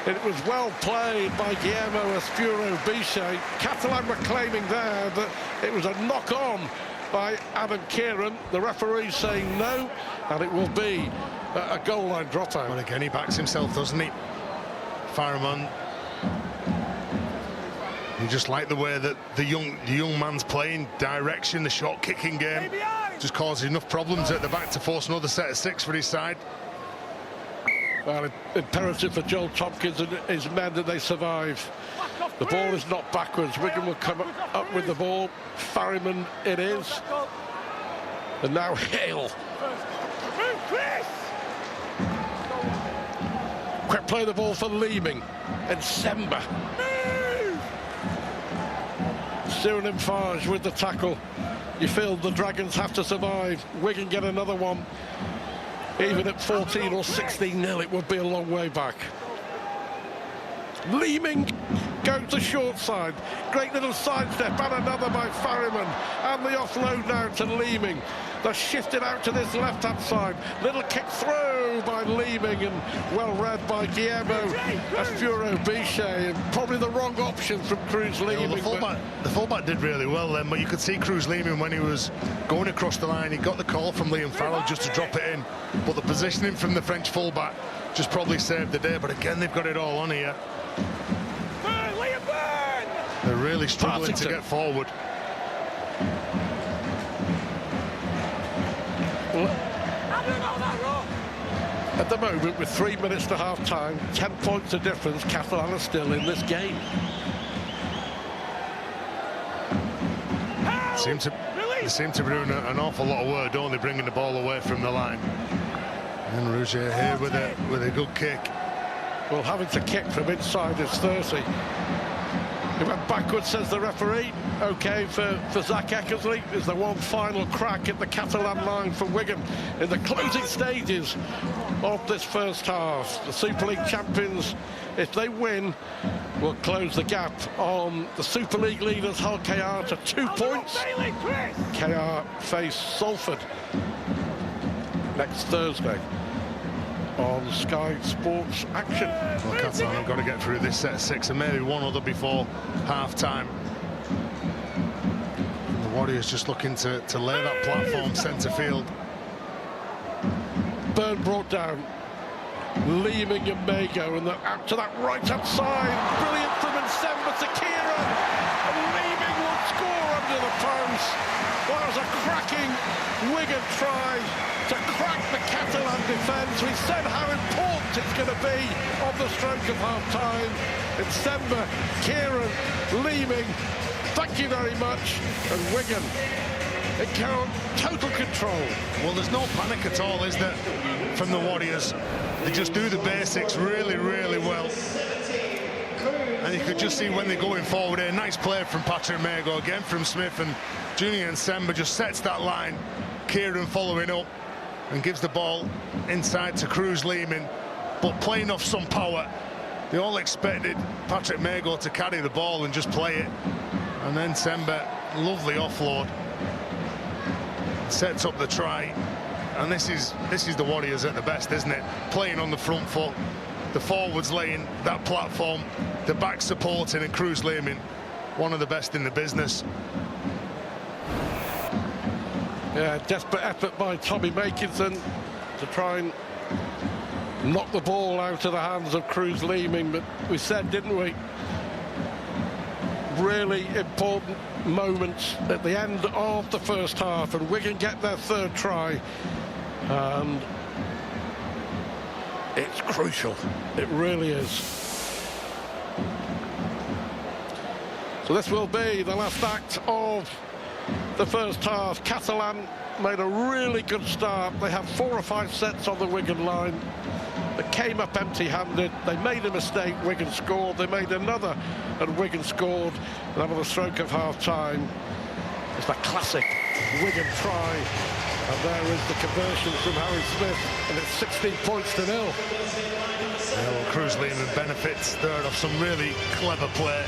Speaker 2: it was well played by Guillermo Esfuro Bichet. Catalan were claiming there that it was a knock-on by Adam Kieran. The referee saying no, and it will be a goal line dropout.
Speaker 1: Well, again, he backs himself, doesn't he? Farriman. You just like the way that the young man's playing, direction, the short kicking game, just causes enough problems at the back to force another set of 6 for his side.
Speaker 2: Well, imperative for Joel Tompkins and his men that they survive. The ball is not backwards. Wigan will come up with the ball. Farriman it is. And now Hale. Quick play the ball for Leeming. And Sember. Suriname Farge with the tackle. You feel the Dragons have to survive. Wigan get another one. Even at 14 or 16-0, it would be a long way back. Leeming goes to short side. Great little sidestep, and another by Farriman. And the offload now to Leeming. They're shifted out to this left-hand side. Little kick through by Leeming, and well read by Guillermo Esfuro Bichet. And probably the wrong option from Cruz Leeming.
Speaker 1: Well, the fullback did really well then, but you could see Cruz Leeming when he was going across the line. He got the call from Liam Farrell just to drop it in, but the positioning from the French fullback just probably saved the day. But again, they've got it all on here. They're really struggling to get forward.
Speaker 2: At the moment, with 3 minutes to half-time, 10 points of difference, Catalan are still in this game.
Speaker 1: They seem to be doing an awful lot of work, don't they, bringing the ball away from the line. And Rougier here with a good kick.
Speaker 2: Well, having to kick from inside is 30. He went backwards, says the referee. OK for Zach Eckersley. Is the one final crack at the Catalan line for Wigan in the closing stages of this first half. The Super League champions, if they win, will close the gap on the Super League leaders Hull KR to 2 points. KR face Salford next Thursday on Sky Sports Action.
Speaker 1: Well, Catalan have got to get through this set of 6 and maybe one other before half-time. The Warriors just looking to lay that platform centre field.
Speaker 2: Byrne brought down. Leeming and Mago, and they're out to that right-hand side. Brilliant from Sember to Kieran. And Leeming will score under the post. Well, it was a cracking Wigan try to crack the Catalan defence. We said how important it's going to be on the stroke of half-time. And Sember, Kieran, Leeming, thank you very much. And Wigan in total control.
Speaker 1: Well, there's no panic at all, is there, from the Warriors? They just do the basics really, really well. And you could just see when they're going forward here. Nice play from Patrick Mago, again from Smith, and Junior Sember just sets that line. Kieran following up and gives the ball inside to Cruz Leeming, but playing off some power. They all expected Patrick Mago to carry the ball and just play it. And then Sember, lovely offload. Sets up the try. And this is the Warriors at the best, isn't it? Playing on the front foot, the forwards laying that platform, the back supporting, and Cruz Leeming, one of the best in the business.
Speaker 2: Yeah, desperate effort by Tommy Makinson to try and knock the ball out of the hands of Cruz Leeming, but we said, didn't we, really important moments at the end of the first half, and Wigan get their third try, and it's crucial. It really is. So this will be the last act of the first half. Catalan made a really good start. They had 4 or 5 sets on the Wigan line. They came up empty-handed. They made a mistake. Wigan scored. They made another, and Wigan scored. And on the stroke of half-time, it's that classic Wigan try. And there is the conversion from Harry Smith, and it's 16 points to 0.
Speaker 1: Yeah, well, Cruz Lehman benefits there of some really clever play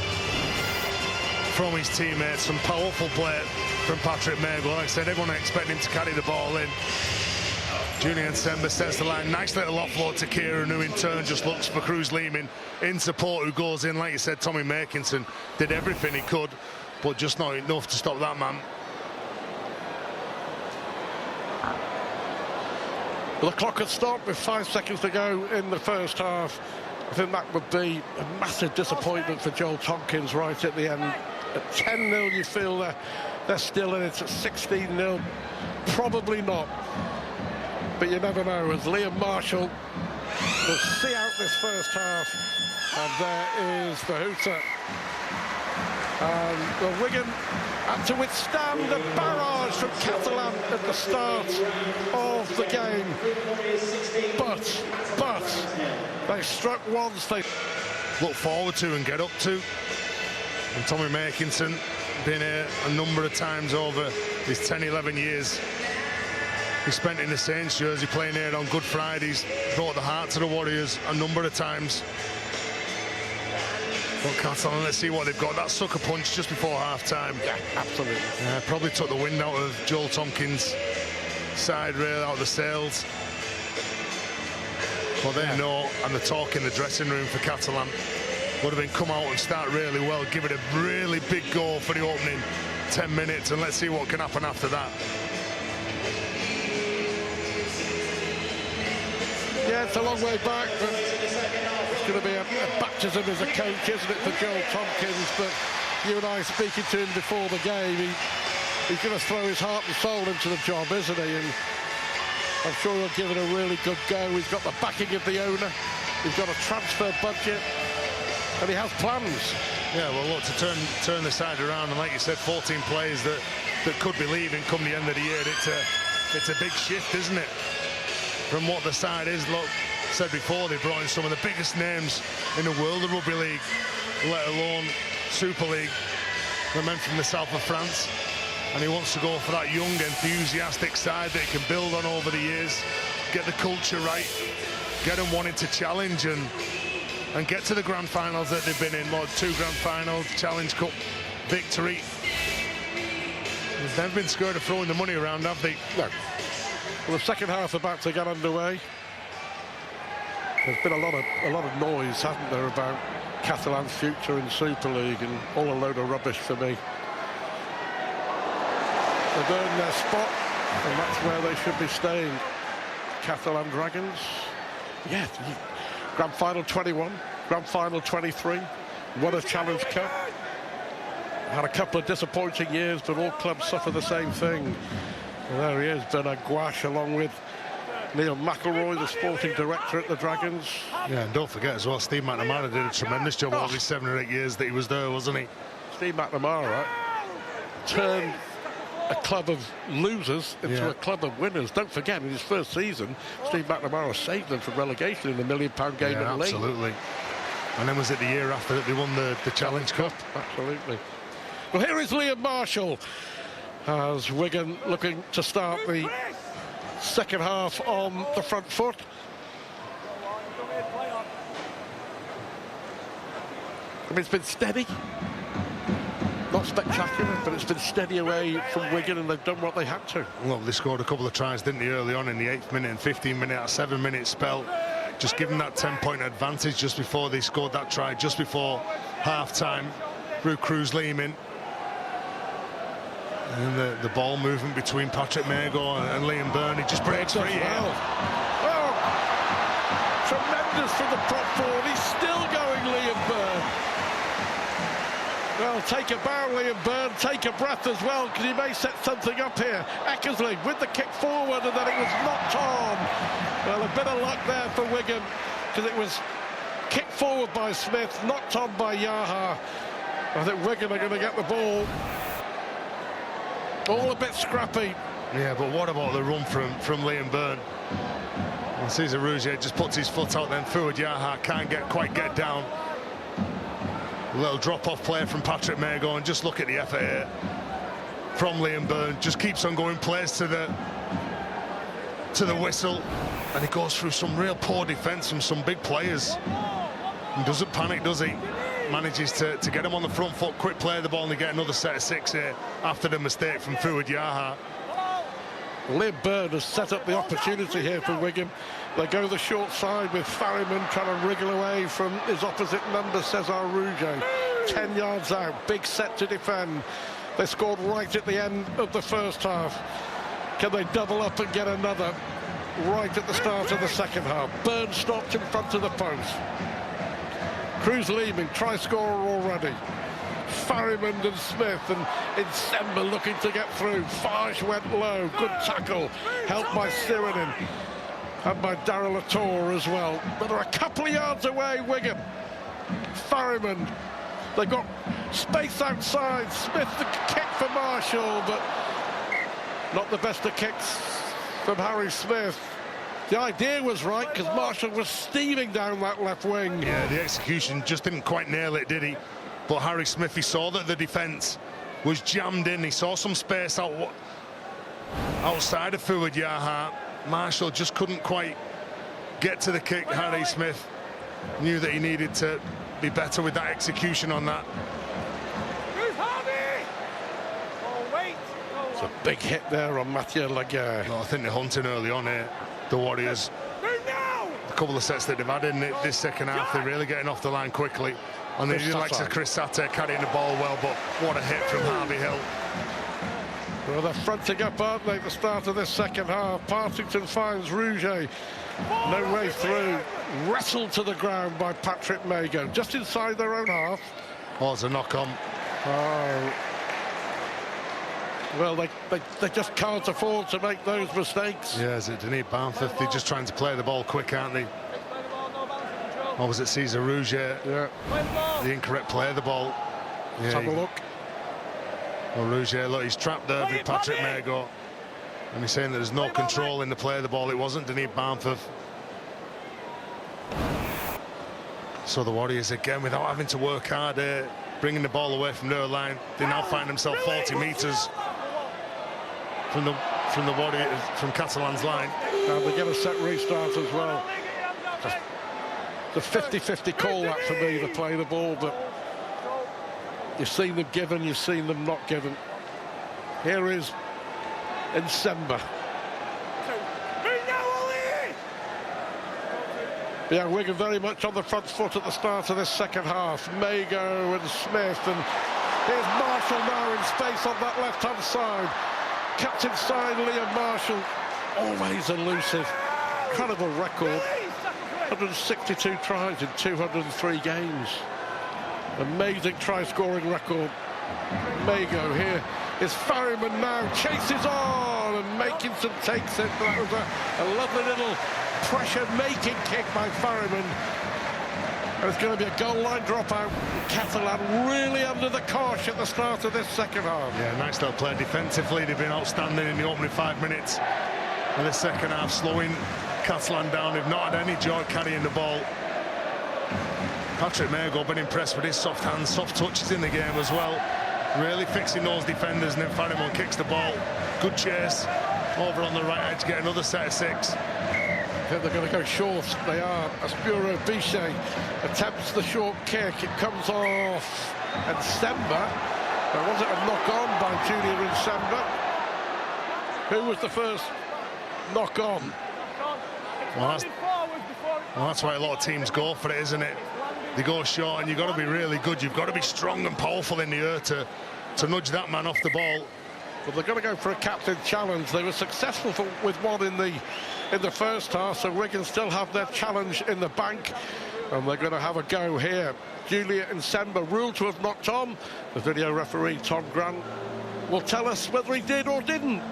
Speaker 1: from his teammates, some powerful play from Patrick Mago. Like I said, everyone expecting him to carry the ball in. Julian Sember sets the line. Nice little offload to Kieran, who in turn just looks for Cruz Lehman in support, who goes in. Like you said, Tommy Makinson did everything he could, but just not enough to stop that man.
Speaker 2: Well, the clock had stopped with 5 seconds to go in the first half. I think that would be a massive disappointment for Joel Tompkins right at the end. At 10-0, you feel they're still in it. At 16-0, probably not. But you never know, as Liam Marshall will see out this first half. And there is the hooter. And well, Wigan had to withstand a barrage from Catalans at the start of the game. But they struck once they
Speaker 1: look forward to and get up to. And Tommy Makinson been here a number of times over his 10-11 years he spent in the Saints jersey, playing here on Good Fridays, brought the heart to the Warriors a number of times. Well, Catalan, let's see what they've got. That sucker punch just before half-time.
Speaker 2: Yeah, absolutely.
Speaker 1: Probably took the wind out of Joel Tompkins' side rail, out of the sails. Well, they know, and the talk in the dressing room for Catalan would have been come out and start really well, give it a really big goal for the opening 10 minutes, and let's see what can happen after that.
Speaker 2: Yeah, it's a long way back, but it's going to be a baptism as a coach, isn't it, for Joel Tompkins? But you and I speaking to him before the game, he's going to throw his heart and soul into the job, isn't he? And I'm sure he'll give it a really good go. He's got the backing of the owner, he's got a transfer budget, and he has plans.
Speaker 1: Yeah, well, look, to turn the side around, and like you said, 14 players that could be leaving come the end of the year. It's a big shift, isn't it, from what the side is. Look, said before, they brought in some of the biggest names in the world of rugby league, let alone Super League. The men from the south of France, and he wants to go for that young, enthusiastic side that he can build on over the years, get the culture right, get them wanting to challenge and get to the grand finals that they've been in. Well, 2 grand finals, Challenge Cup victory. They've never been scared of throwing the money around, have they?
Speaker 2: No. Well, the second half about to get underway. There's been a lot of noise, hasn't there, about Catalan's future in Super League, and all a load of rubbish for me. They've earned their spot, and that's where they should be staying. Catalan Dragons, yeah, Grand Final 21, Grand Final 23, won a Challenge Cup. Had a couple of disappointing years, but all clubs suffer the same thing. And there he is, Bernard Gouache, along with Neil McElroy, the sporting director at the Dragons.
Speaker 1: Yeah, and don't forget as well, Steve McNamara did a tremendous job over his 7 or 8 years that he was there, wasn't he?
Speaker 2: Steve McNamara turned a club of losers into a club of winners. Don't forget, in his first season, Steve McNamara saved them from relegation in the £1 million game in the league.
Speaker 1: Absolutely. And then was it the year after that they won the Challenge Cup?
Speaker 2: Absolutely. Well, here is Liam Marshall as Wigan looking to start the second half on the front foot. I mean, it's been steady. Not spectacular, but it's been steady away from Wigan, and they've done what they had to.
Speaker 1: Well, they scored a couple of tries, didn't they, early on in the 8th minute and 15 minute, a 7-minute spell. Just give them that 10-point advantage just before they scored that try, just before half-time, through Cruz Lehman. And the ball movement between Patrick Mago and Liam Byrne, he just breaks free.
Speaker 2: Well. Oh, tremendous from the prop forward. He's still going, Liam Byrne. Well, take a bow, Liam Byrne, take a breath as well, because he may set something up here. Eckersley with the kick forward, and then it was knocked on. Well, a bit of luck there for Wigan, because it was kicked forward by Smith, knocked on by Yaha. I think Wigan are going to get the ball. All a bit scrappy.
Speaker 1: Yeah, but what about the run from Liam Byrne? Well, Cesar Rougier just puts his foot out, then Fuad Yaha can't quite get down. A little drop-off play from Patrick Mago, and just look at the effort here. from Liam Byrne. Just keeps on going, plays to the whistle, and he goes through some real poor defence from some big players. He doesn't panic, does he? Manages to get him on the front foot, quick play the ball, and they get another set of 6 here after the mistake from Fuad Yaha.
Speaker 2: Liam Byrne has set up the opportunity here for Wigan. They go the short side with Farriman trying to wriggle away from his opposite number, Cesar Rouget. 10 yards out, big set to defend. They scored right at the end of the first half. Can they double up and get another right at the start of the second half? Byrne stopped in front of the post. Cruz leaving, try scorer already. Farriman and Smith, and Insemba looking to get through. Farge went low, good tackle, helped by Siranin and by Darrell Latour as well. But they're a couple of yards away, Wigan. Farriman, they got space outside. Smith the kick for Marshall, but not the best of kicks from Harry Smith. The idea was right, because Marshall was steaming down that left wing.
Speaker 1: Yeah, the execution just didn't quite nail it, did he? But Harry Smith, he saw that the defence was jammed in. He saw some space outside of Fuad Yaha. Marshall just couldn't quite get to the kick. Harry Smith knew that he needed to be better with that execution on that.
Speaker 2: It's a big hit there on Mathieu Laguerre.
Speaker 1: Well, I think they're hunting early on here, the Warriors. A couple of sets that they've had in this second half, they're really getting off the line quickly. And they do like Chris Satter carrying the ball well, but what a hit from Harvey Hill.
Speaker 2: Well, they're fronting up, aren't they, at the start of this second half. Partington finds Rouget. No way through. Wrestled to the ground by Patrick Mago, just inside their own half.
Speaker 1: Oh, it's a knock-on.
Speaker 2: Oh. Well, they just can't afford to make those mistakes.
Speaker 1: Yeah, is it Denis Bamford? They're just trying to play the ball quick, aren't they? Or was it Cesar Rouget?
Speaker 2: Yeah.
Speaker 1: The incorrect play of the ball. Yeah,
Speaker 2: Let's have a look.
Speaker 1: Oh, Rouget, look, he's trapped there with Patrick Mago. And he's saying that there's no control in the play of the ball. It wasn't Denis Bamford. So the Warriors, again, without having to work hard, bringing the ball away from their line, they now find themselves 40 metres from the Warriors, from Catalans' line.
Speaker 2: And they get a set restart as well. The 50-50 call that for me to play the ball, but you've seen them given, you've seen them not given. Here is Insemba. Yeah, Wigan very much on the front foot at the start of this second half. Mago and Smith, and here's Marshall now in space on that left-hand side. Captain side, Liam Marshall, always elusive. Incredible record. 162 tries in 203 games. Amazing try-scoring record. Mago here is Farriman now, chases on, and Makinson takes it. That was a lovely little pressure-making kick by Farriman. And it's going to be a goal line dropout. Catalan really under the cosh at the start of this second half.
Speaker 1: Yeah, nice little play defensively. They've been outstanding in the opening 5 minutes. In the second half, slowing Catalan down. They've not had any joy carrying the ball. Patrick Mago been impressed with his soft hands, soft touches in the game as well. Really fixing those defenders, and then Farriman kicks the ball. Good chase over on the right edge, get another set of 6.
Speaker 2: They're going to go short. They are. Aspuro Bichet attempts the short kick. It comes off Insemba. Now, was it a knock on by Julian Insemba? Who was the first knock on?
Speaker 1: Well, that's why a lot of teams go for it, isn't it? They go short, and you've got to be really good. You've got to be strong and powerful in the air to nudge that man off the ball.
Speaker 2: But they're going to go for a captain challenge. They were successful with one in the first half, so Wigan still have their challenge in the bank, and they're going to have a go here. Julia Insemba ruled to have knocked on. The video referee Tom Grant will tell us whether he did or didn't.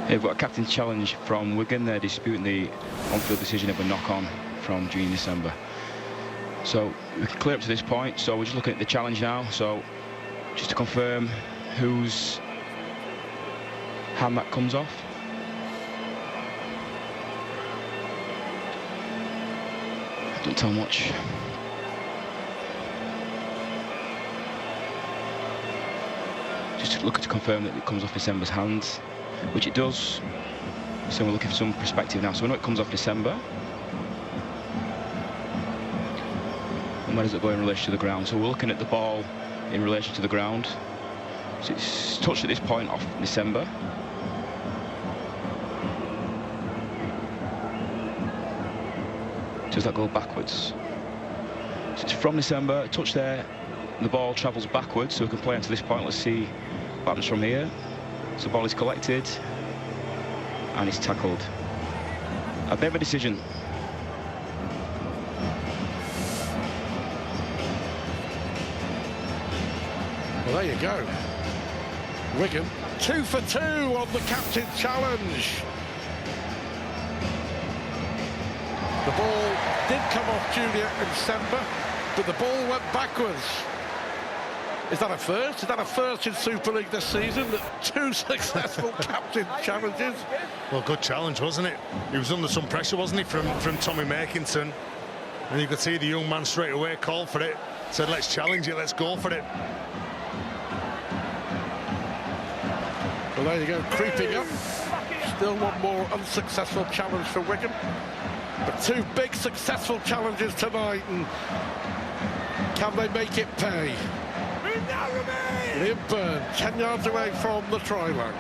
Speaker 4: Here we've got a captain challenge from Wigan. They're disputing the on-field decision of a knock-on from Julian Insemba. So we can clear up to this point. So we're just looking at the challenge now. So just to confirm whose hand that comes off. Don't tell much. Just looking to confirm that it comes off December's hands, which it does. So we're looking for some perspective now. So we know it comes off December. And where does it go in relation to the ground? So we're looking at the ball in relation to the ground. So it's touched at this point off December. Does that go backwards? So it's from December, touch there, the ball travels backwards, so we can play onto this point. Let's see what happens from here. So the ball is collected and it's tackled. A bit of a decision.
Speaker 2: Well, there you go. Wigan 2 for 2 on the captain challenge. The ball did come off Junior in December, but the ball went backwards. Is that a first? Is that a first in Super League this season? 2 successful captain challenges.
Speaker 1: Well, good challenge, wasn't it? He was under some pressure, wasn't he, from Tommy Makinson? And you could see the young man straight away called for it. Said, let's challenge it, let's go for it.
Speaker 2: Well, there you go, creeping up. Still one more unsuccessful challenge for Wigan. But 2 big successful challenges tonight, and can they make it pay? Liam Byrne, 10 yards away from the try line.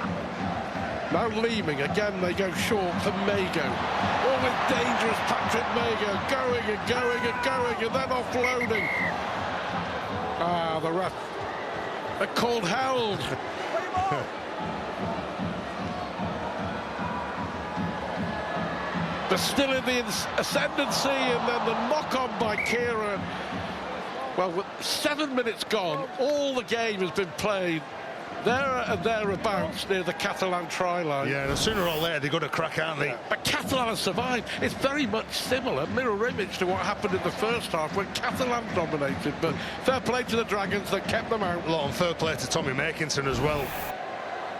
Speaker 2: Now Leeming, again they go short for Mago. Oh, with dangerous Patrick Mago, going and going and going, and then offloading. Ah, the ref. They're called held. They're still in the ascendancy, and then the knock-on by Kieran. Well, with 7 minutes gone, all the game has been played there and thereabouts near the Catalan try line.
Speaker 1: Yeah, and sooner or later they've got to crack, aren't they?
Speaker 2: Yeah. But Catalan survived. It's very much similar, mirror image to what happened in the first half when Catalan dominated. But fair play to the Dragons, they kept them out.
Speaker 1: Well, and fair play to Tommy Makinson as well.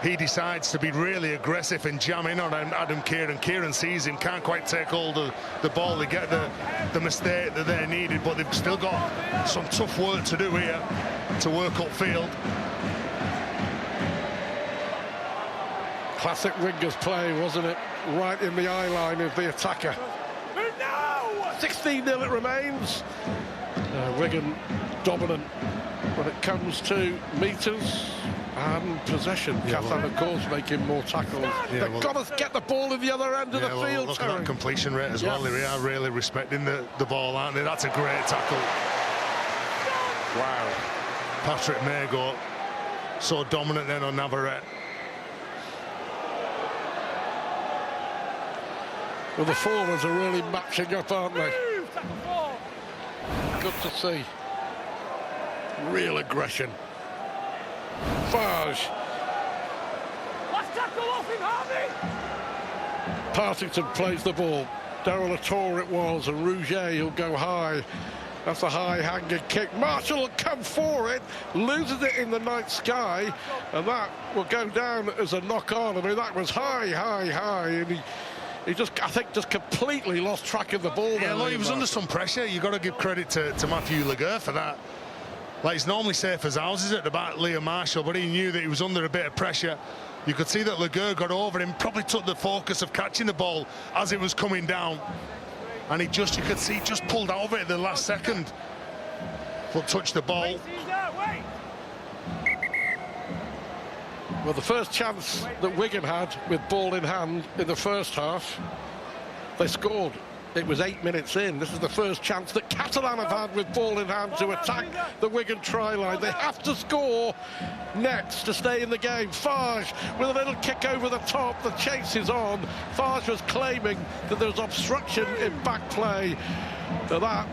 Speaker 1: He decides to be really aggressive and jam in on Adam Kieran. Kieran sees him, can't quite take hold of the ball. They get the mistake that they needed, but they've still got some tough work to do here to work upfield.
Speaker 2: Classic Wingers play, wasn't it? Right in the eye line of the attacker. 16-0 it remains. Wigan dominant when it comes to metres and possession. Yeah, Catalan, of course, making more tackles. Yeah, they've got to get the ball in the other end of the field.
Speaker 1: Look at that completion rate as well. They are really respecting the ball, aren't they? That's a great tackle. Wow. Patrick Mago, so dominant then on Navarrete.
Speaker 2: Well, the forwards are really matching up, aren't they? Good to see. Real aggression. Farge. Partington plays the ball. Daryl Latour it was, and Rouget will go high. That's a high hanging kick. Marshall will come for it, loses it in the night sky, and that will go down as a knock on. I mean, that was high, high, high, and he just, I think, just completely lost track of the ball.
Speaker 1: Yeah, look, he was under some pressure. You've got to give credit to Matthew Laguerre for that. Like, he's normally safe as houses at the back, Liam Marshall, but he knew that he was under a bit of pressure. You could see that Laguerre got over him, probably took the focus of catching the ball as it was coming down. And he just, you could see, just pulled out of it at the last second. But touched the ball.
Speaker 2: Well, the first chance that Wigan had with ball in hand in the first half, they scored. It was 8 minutes in. This is the first chance that Catalan have had with ball in hand to attack the Wigan try line. They have to score next to stay in the game. Farge with a little kick over the top. The chase is on. Farge was claiming that there was obstruction in back play. So that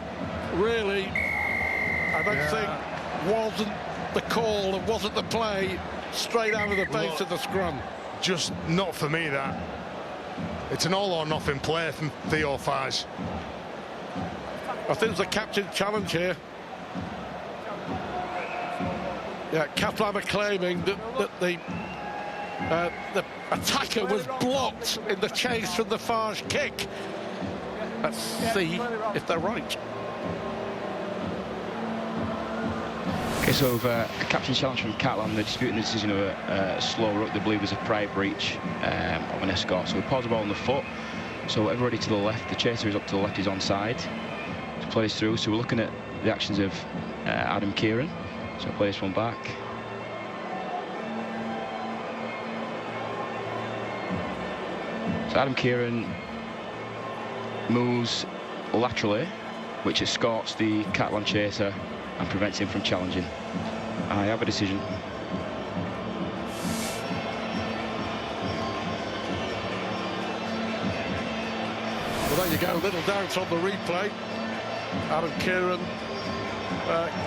Speaker 2: really, I don't think, wasn't the call and wasn't the play straight out of the base of the scrum.
Speaker 1: Just not for me, that. It's an all or nothing play from Theo Farge.
Speaker 2: I think it's a captain challenge here. Yeah, Catalan are claiming that the attacker was blocked in the chase from the Farge kick. Let's see if they're right.
Speaker 4: Okay, so a captain challenge from Catalan. They're disputing the decision of a slow ruck. They believe there's a prior breach of an escort. So we pause the ball on the foot. So everybody to the left, the chaser is up to the left, he's onside to play this through. So we're looking at the actions of Adam Kieran. So I'll play this one back. So Adam Kieran moves laterally, which escorts the Catalan chaser and prevents him from challenging. I have a decision.
Speaker 2: Well, there you go, little doubt on the replay. Adam Kieran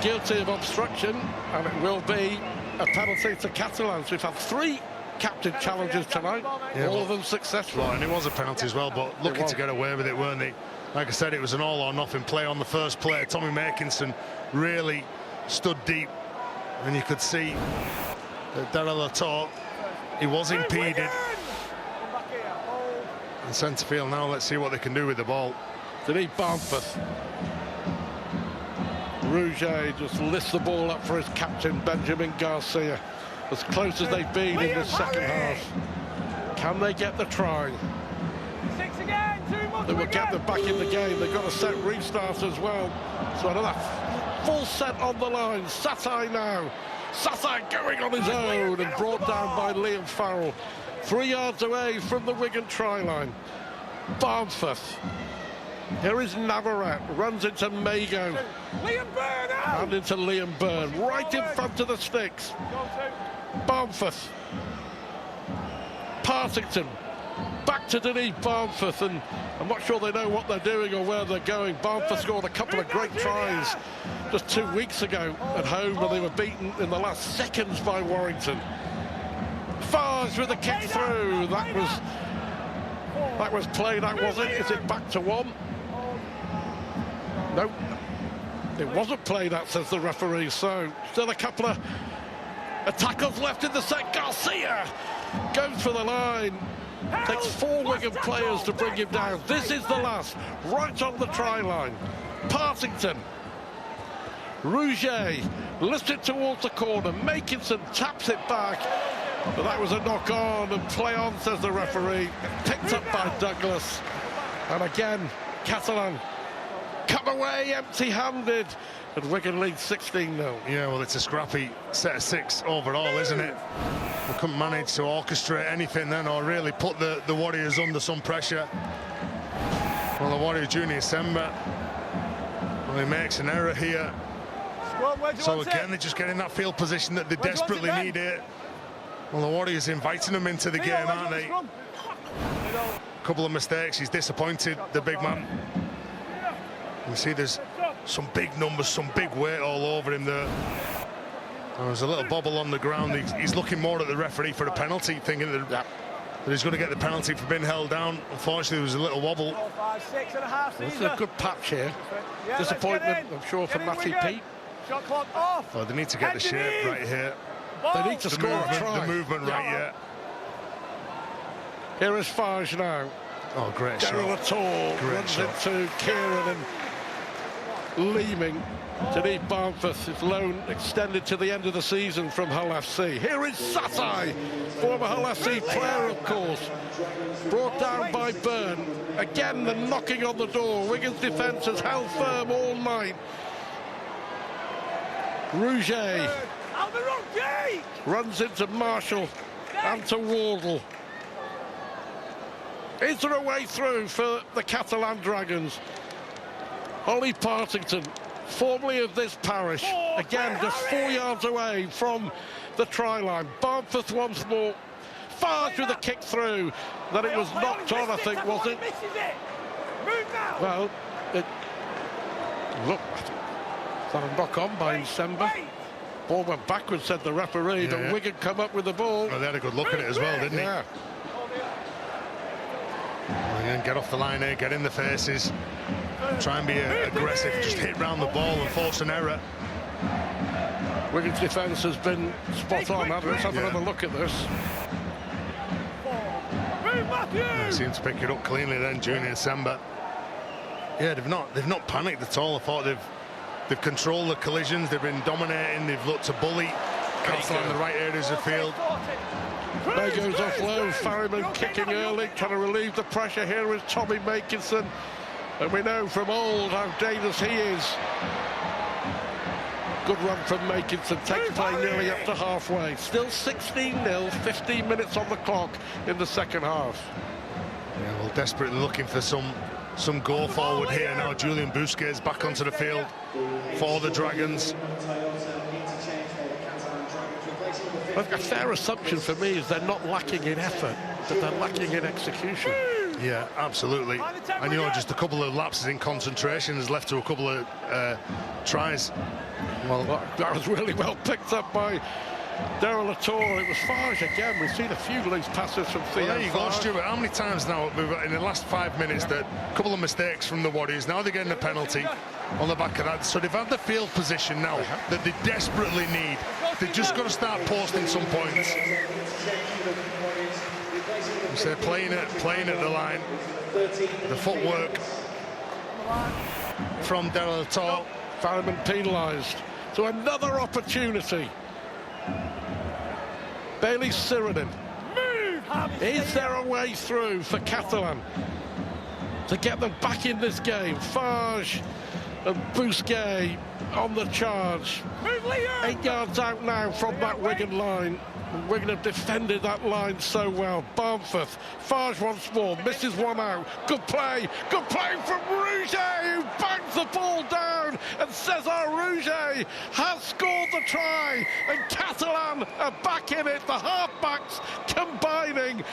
Speaker 2: guilty of obstruction, and it will be a penalty to Catalans. We've had 3 captain challenges tonight, all of them successful.
Speaker 1: Well, and it was a penalty as well, but lucky to get away with it, weren't they? Like I said, it was an all-or-nothing play on the first play. Tommy Makinson really stood deep, and you could see that Daryl Latorre, he was impeded. And centre field now, let's see what they can do with the ball.
Speaker 2: Denis Barnforth. Rouget just lifts the ball up for his captain, Benjamin Garcia. As close as they've been in the second half. Can they get the try?
Speaker 3: 6 again, 2 more.
Speaker 2: They will get them back in the game. They've got a set restart as well. So another full set on the line. Satai now. Satai going on his own and brought down by Liam Farrell. 3 yards away from the Wigan try line. Barnforth. Here is Navarrete. Runs into Mago.
Speaker 3: Liam Byrne out.
Speaker 2: And into Liam Byrne. Right in front of the sticks. Barnforth. Partington. Back to Denis Barnforth, and I'm not sure they know what they're doing or where they're going. Barnforth scored a couple of great tries just 2 weeks ago at home, when they were beaten in the last seconds by Warrington. Farge with a kick through. That was play, that was it. Is it back to 1? No, it wasn't play, that says the referee. So still a couple of tackles left in the set. Garcia goes for the line. Takes 4 Wigan players to bring him down. This is the last, right on the try line. Partington. Rouget lifts it towards the corner. Makinson taps it back. But that was a knock on, and play on, says the referee. Picked up by Douglas. And again, Catalan come away empty-handed. And Wigan leads 16-0.
Speaker 1: Yeah, well, it's a scrappy set of 6 overall, isn't it? We couldn't manage to orchestrate anything then, or really put the Warriors under some pressure. Well, the Warriors, Junior Sember, well, he makes an error here. So again, they're just getting that field position that they desperately need here. Well, the Warriors inviting them into the game, aren't they? A couple of mistakes, he's disappointed, the big man. You see there's some big numbers, some big weight all over him there. And there's a little bobble on the ground. He's looking more at the referee for a penalty, thinking that he's going to get the penalty for being held down. Unfortunately, there was a little wobble.
Speaker 2: This is a good patch here. Disappointment, I'm sure, for Matty Pete.
Speaker 3: Shot clock off.
Speaker 1: Oh, they need to get the shape right here.
Speaker 2: They need to score a try.
Speaker 1: The movement right here.
Speaker 2: Here is Farge now.
Speaker 1: Oh, great shot.
Speaker 2: Daryl Latorre runs into Kieran and Leeming. Denis Barnforth, his loan extended to the end of the season from Hull FC. Here is Satai, former Hull FC player, of course. Brought down by Byrne. Again, the knocking on the door. Wigan's defence has held firm all night. Rouget runs into Marshall and to Wardle. Is there a way through for the Catalan Dragons? Ollie Partington, formerly of this parish, again just 4 yards away from the try line. Barnforth once more. Farge with a kick through. Then it was knocked on, I think, was it? Well, look, is that a knock on by Sember? Ball went backwards, said the referee. But Wigan come up with the ball.
Speaker 1: Well, they had a good look at it as well, didn't they?
Speaker 2: Yeah.
Speaker 1: Again, get off the line here, get in the faces. Try and be aggressive, just hit round the ball and force an error.
Speaker 2: Wigan's defence has been spot on. Let's have another look at this.
Speaker 1: They seem to pick it up cleanly then, Junior Sember. Yeah, they've not panicked at all. I thought they've They've controlled the collisions, they've been dominating, they've looked to bully Catalan in the right areas of the field.
Speaker 2: There goes offload, Farriman kicking early, trying to relieve the pressure. Here is Tommy Makinson, and we know from old how dangerous he is. Good run from Makinson, takes play nearly up to halfway. Still 16-0, 15 minutes on the clock in the second half.
Speaker 1: Yeah, well, desperately looking for some go forward here now. Julian Busquets back onto the field for the Dragons.
Speaker 2: A fair assumption for me is they're not lacking in effort, but they're lacking in execution.
Speaker 1: Yeah, absolutely. And you know, just a couple of lapses in concentration has left to a couple of tries.
Speaker 2: Well, that was really well picked up by Daryl Latour. It was Farge again. We've seen a few loose passes from Theo.
Speaker 1: Well, there you go, Stuart. How many times now we've got in the last 5 minutes that a couple of mistakes from the Warriors? Now they're getting a penalty on the back of that. So they've had the field position now that they desperately need. They've just got to start posting some points. So they're playing at the line. The footwork from Daryl Latour.
Speaker 2: Farriman penalised. So another opportunity. Bailey Sirenen. Is there a way through for Catalan to get them back in this game? Farge and Busquets on the charge. 8 yards out now from that Wigan line. Wigan have defended that line so well. Barnforth, Farge once more, misses one out. Good play from Rouget, who bangs the ball down, and Cesar Rouget has scored the try, and Catalan are back in it. The halfbacks combining,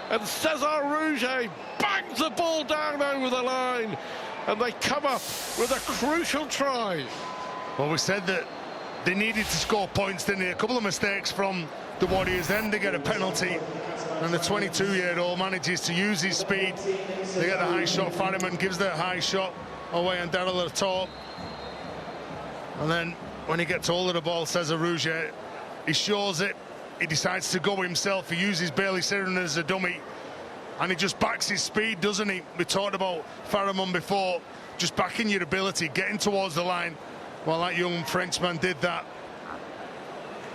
Speaker 2: and Cesar Rouget bangs the ball down over the line, and they come up with a crucial try.
Speaker 1: Well, we said that they needed to score points, didn't they? A couple of mistakes from the Warriors, then they get a penalty, and the 22-year-old manages to use his speed. They get the high shot. Farriman gives the high shot away on Daryl Latour. And then when he gets hold of the ball, Cesar Rouget, he shows it. He decides to go himself. He uses Bailey Sirenen as a dummy, and he just backs his speed, doesn't he? We talked about Farriman before, just backing your ability, getting towards the line. Well, that young Frenchman did that.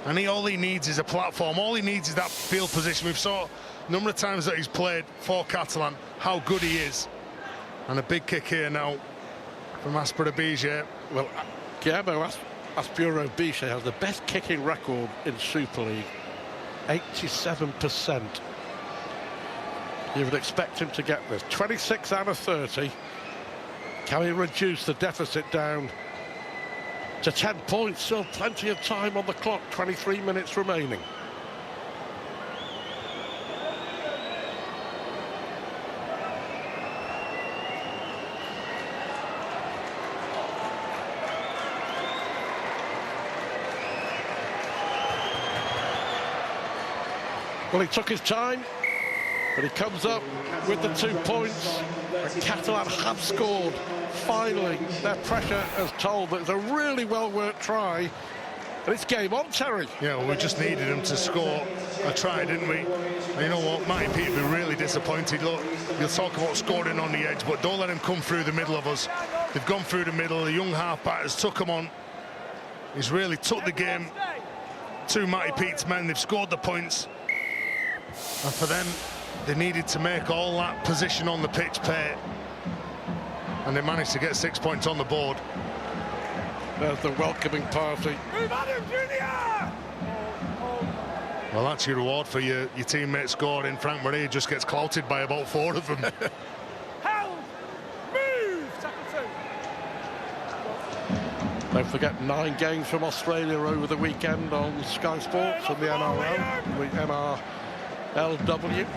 Speaker 1: And all he needs is a platform. All he needs is that field position. We've saw a number of times that he's played for Catalan, how good he is. And a big kick here now from Aspero Biche.
Speaker 2: Well, Guillermo Aspero Biche has the best kicking record in Super League. 87%. You would expect him to get this. 26 out of 30. Can he reduce the deficit down to 10 points? Still plenty of time on the clock, 23 minutes remaining. Well, he took his time, but he comes up with the 2 points, and Catalan have scored. Finally, their pressure has told that it's a really well-worked try, and it's game on, Terry.
Speaker 1: Yeah, well, we just needed him to score a try, didn't we? And you know what, Matty Pete will be really disappointed. Look, you'll talk about scoring on the edge, but don't let him come through the middle of us. They've gone through the middle. The young halfback has took him on. He's really took the game to Matty Pete's men. They've scored the points, and for them, they needed to make all that position on the pitch pay. And they managed to get 6 points on the board.
Speaker 2: There's the welcoming party.
Speaker 1: Well, that's your reward for your teammate scoring. Frank Maria just gets clouted by about 4 of them.
Speaker 2: Don't forget 9 games from Australia over the weekend on Sky Sports and the NRL, the NRLW.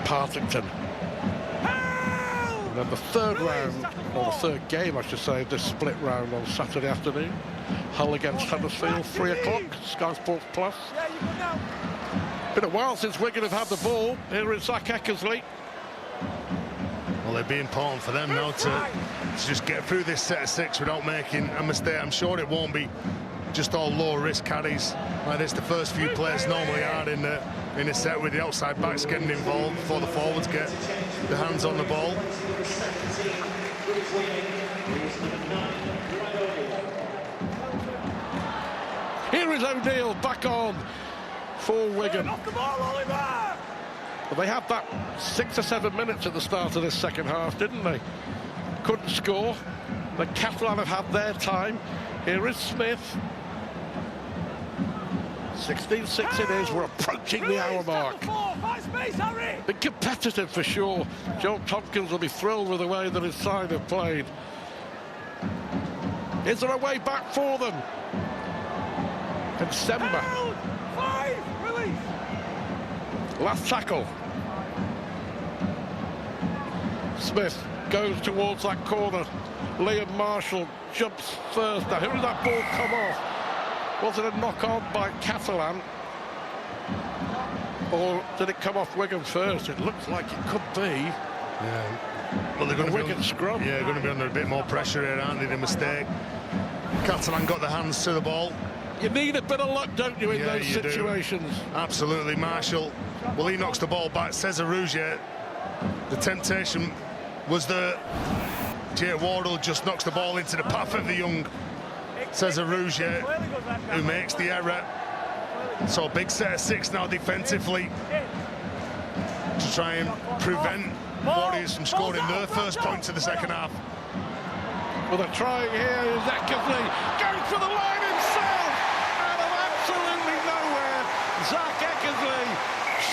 Speaker 2: Partington. And then the third round, or the third game, I should say, this split round on Saturday afternoon. Hull against Huddersfield, 3 o'clock, Sky Sports Plus. Been a while since Wigan have had the ball. Here is Zach Eckersley.
Speaker 1: Well, it'd be important for them now to just get through this set of 6 without making a mistake. I'm sure it won't be just all low-risk carries like this. The first few players normally are in the in a set with the outside backs getting involved before the forwards get the hands on the ball.
Speaker 2: Here is O'Neill back on for Wigan.
Speaker 3: Off the ball, Oliver!
Speaker 2: Well, they had that 6 or 7 minutes at the start of this second half, didn't they? Couldn't score. The Catalans have had their time. Here is Smith. 16-6 it is. We're approaching the hour mark. Been competitive for sure. Joe Tompkins will be thrilled with the way that his side have played. Is there a way back for them? And Semba. Last tackle. Smith goes towards that corner. Liam Marshall jumps first. Now, who did that ball come off? Was it a knock-on by Catalan? Or did it come off Wigan first? It looks like it could be.
Speaker 1: Yeah. Well, they're going to
Speaker 2: Wigan scrum.
Speaker 1: Yeah, going to be under a bit more pressure here, aren't they? The mistake. Catalan got the hands to the ball.
Speaker 2: You need a bit of luck, don't you, in those situations?
Speaker 1: Do. Absolutely, Marshall. Well, he knocks the ball back. Cesar Rougier. The temptation was that Jay Wardle just knocks the ball into the path of the young Cesar Rougier, who makes the error. So big set of 6 now defensively to try and prevent Warriors from scoring their first points of the second half.
Speaker 2: Well, they're trying here. Is Eckersley going for the line himself out of absolutely nowhere. Zach Eckersley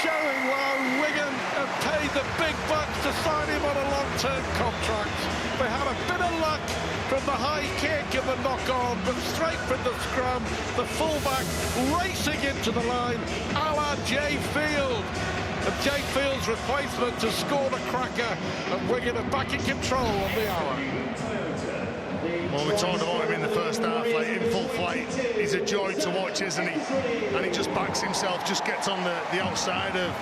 Speaker 2: showing why Wigan have paid the big bucks to sign him on a long-term contract. They had a bit of luck from the high kick and the knock-on, but straight from the scrum, the fullback racing into the line, a la Jay Field. And Jay Field's replacement has scored a cracker, and Wigan are back in control on the hour.
Speaker 1: Well, we talked about him in the first half, like in full flight. He's a joy to watch, isn't he? And he just backs himself, just gets on the outside of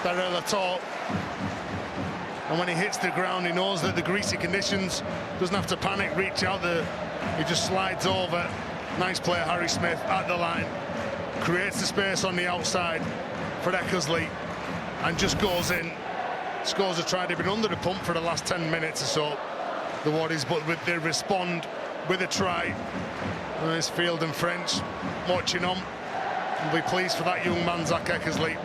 Speaker 1: Darrell Top. And when he hits the ground, he knows that the greasy conditions, doesn't have to panic, reach out there. He just slides over. Nice play, Harry Smith at the line. Creates the space on the outside for Eckersley and just goes in. Scores a try. They've been under the pump for the last 10 minutes or so, the Warriors, but they respond with a try. There's Field and French watching on. We'll be pleased for that young man, Zach Eckersley.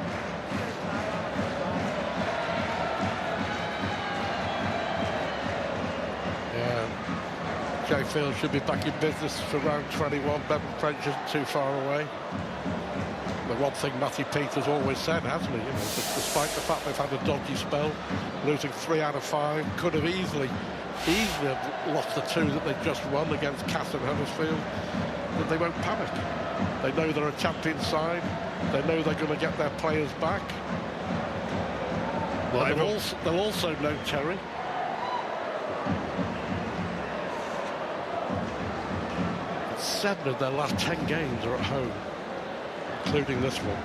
Speaker 2: Jay Field should be back in business for round 21. Bevan French isn't too far away. The one thing Matty Peters always said, hasn't he? You know, despite the fact they've had a dodgy spell, losing 3 out of 5, could have easily have lost the 2 that they just won against Cass and Huddersfield. But they won't panic. They know they're a champion side. They know they're going to get their players back. Well, they'll also know, Terry, that 7 of their last 10 games are at home, including this one.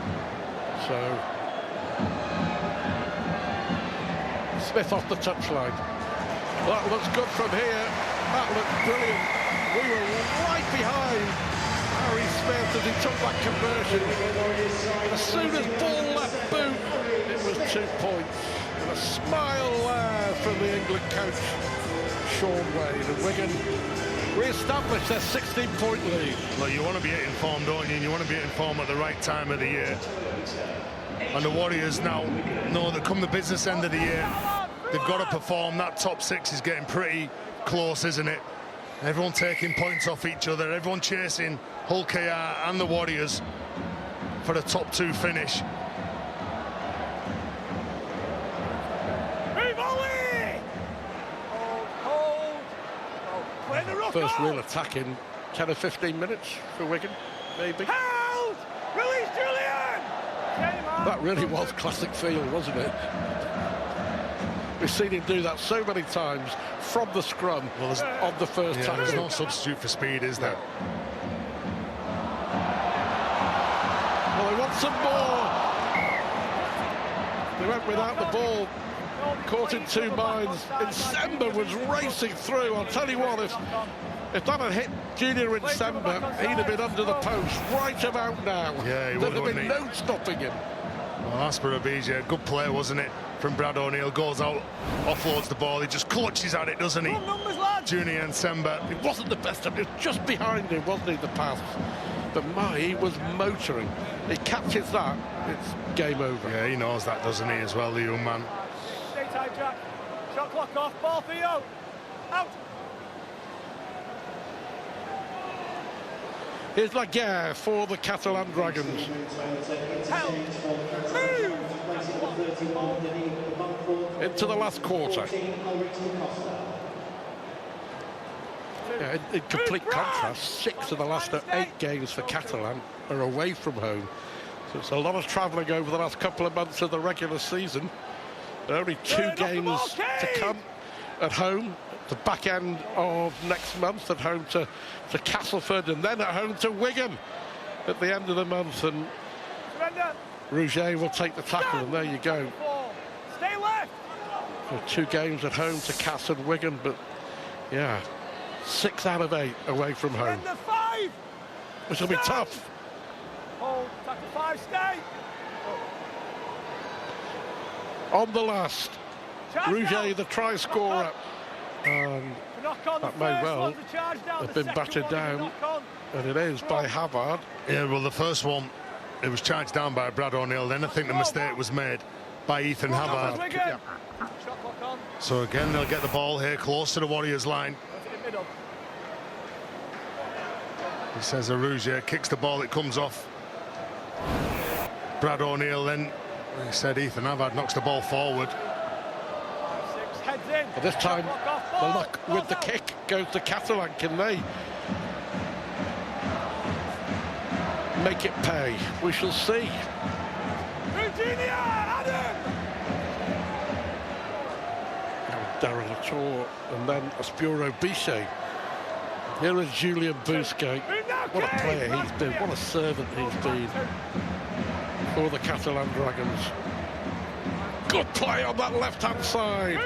Speaker 2: So Smith off the touchline. That looks good from here. That looks brilliant. We were right behind Harry Smith as he took that conversion. As soon as ball left boot, it was 2 points. And a smile there from the England coach, Sean Wade. And Wigan re-established their 16-point lead.
Speaker 1: Well, you want to be hitting form, don't you? And you want to be hitting form at the right time of the year. And the Warriors now know that come the business end of the year, they've got to perform. That top 6 is getting pretty close, isn't it? Everyone taking points off each other, everyone chasing Hull KR and the Warriors for the top 2 finish.
Speaker 2: First real attack in 10 or 15 minutes for Wigan, maybe.
Speaker 3: Held! Release Julian!
Speaker 2: That really was classic Field, wasn't it? We've seen him do that so many times from the scrum on the first tackle.
Speaker 1: There's no substitute for speed, is there?
Speaker 2: Well, they want some more. They went without the ball. Caught in 2 minds. Nsemba was racing through. I'll tell you what, if that had hit Junior Nsemba, he'd have been under the post right about now.
Speaker 1: Yeah, he
Speaker 2: There'd
Speaker 1: would,
Speaker 2: have been no stopping him.
Speaker 1: Well, Asper Abijah, good play, wasn't it, from Brad O'Neill. Goes out, offloads the ball. He just clutches at it, doesn't he? Junior and Semba.
Speaker 2: It wasn't the best of it. It was just behind him, wasn't he, the pass? But he was motoring. He catches that, it's game over.
Speaker 1: Yeah, he knows that, doesn't he, as well, the young man.
Speaker 3: Stay tight, Jack. Shot clock off. Ball for you. Out.
Speaker 2: Here's Laguerre for the Catalan Dragons.
Speaker 3: Help. Move.
Speaker 2: Into the last quarter. Yeah, in complete contrast, 6 of the last 8 games for Catalan are away from home. So it's a lot of travelling over the last couple of months of the regular season. There are only 2 games to come at home. The back end of next month, at home to Castleford, and then at home to Wigan at the end of the month. And Rouget will take the tackle, and there you go.
Speaker 3: Stay left.
Speaker 2: So 2 games at home to Cass and Wigan, but yeah, 6 out of 8 away from home.
Speaker 3: 5.
Speaker 2: Which will be tough.
Speaker 3: Hold. Tackle 5. Stay.
Speaker 2: On the last, Rouget, the try scorer. And that may well have been battered down, and it is by Havard.
Speaker 1: Yeah, well, the first one, it was charged down by Brad O'Neill. Then I think the mistake was made by Ethan Havard.
Speaker 2: Yeah.
Speaker 1: So again, they'll get the ball here close to the Warriors line. He says Rouget kicks the ball, it comes off Brad O'Neill. Then he said Ethan Havard knocks the ball forward.
Speaker 2: But this time, the luck with the kick goes to Catalan. Can they make it pay? We shall see. Darren Latour and then Aspuro Bichet. Here is Julian Bousquet. What a player he's been, what a servant he's been for the Catalan Dragons. Good play on that left-hand side.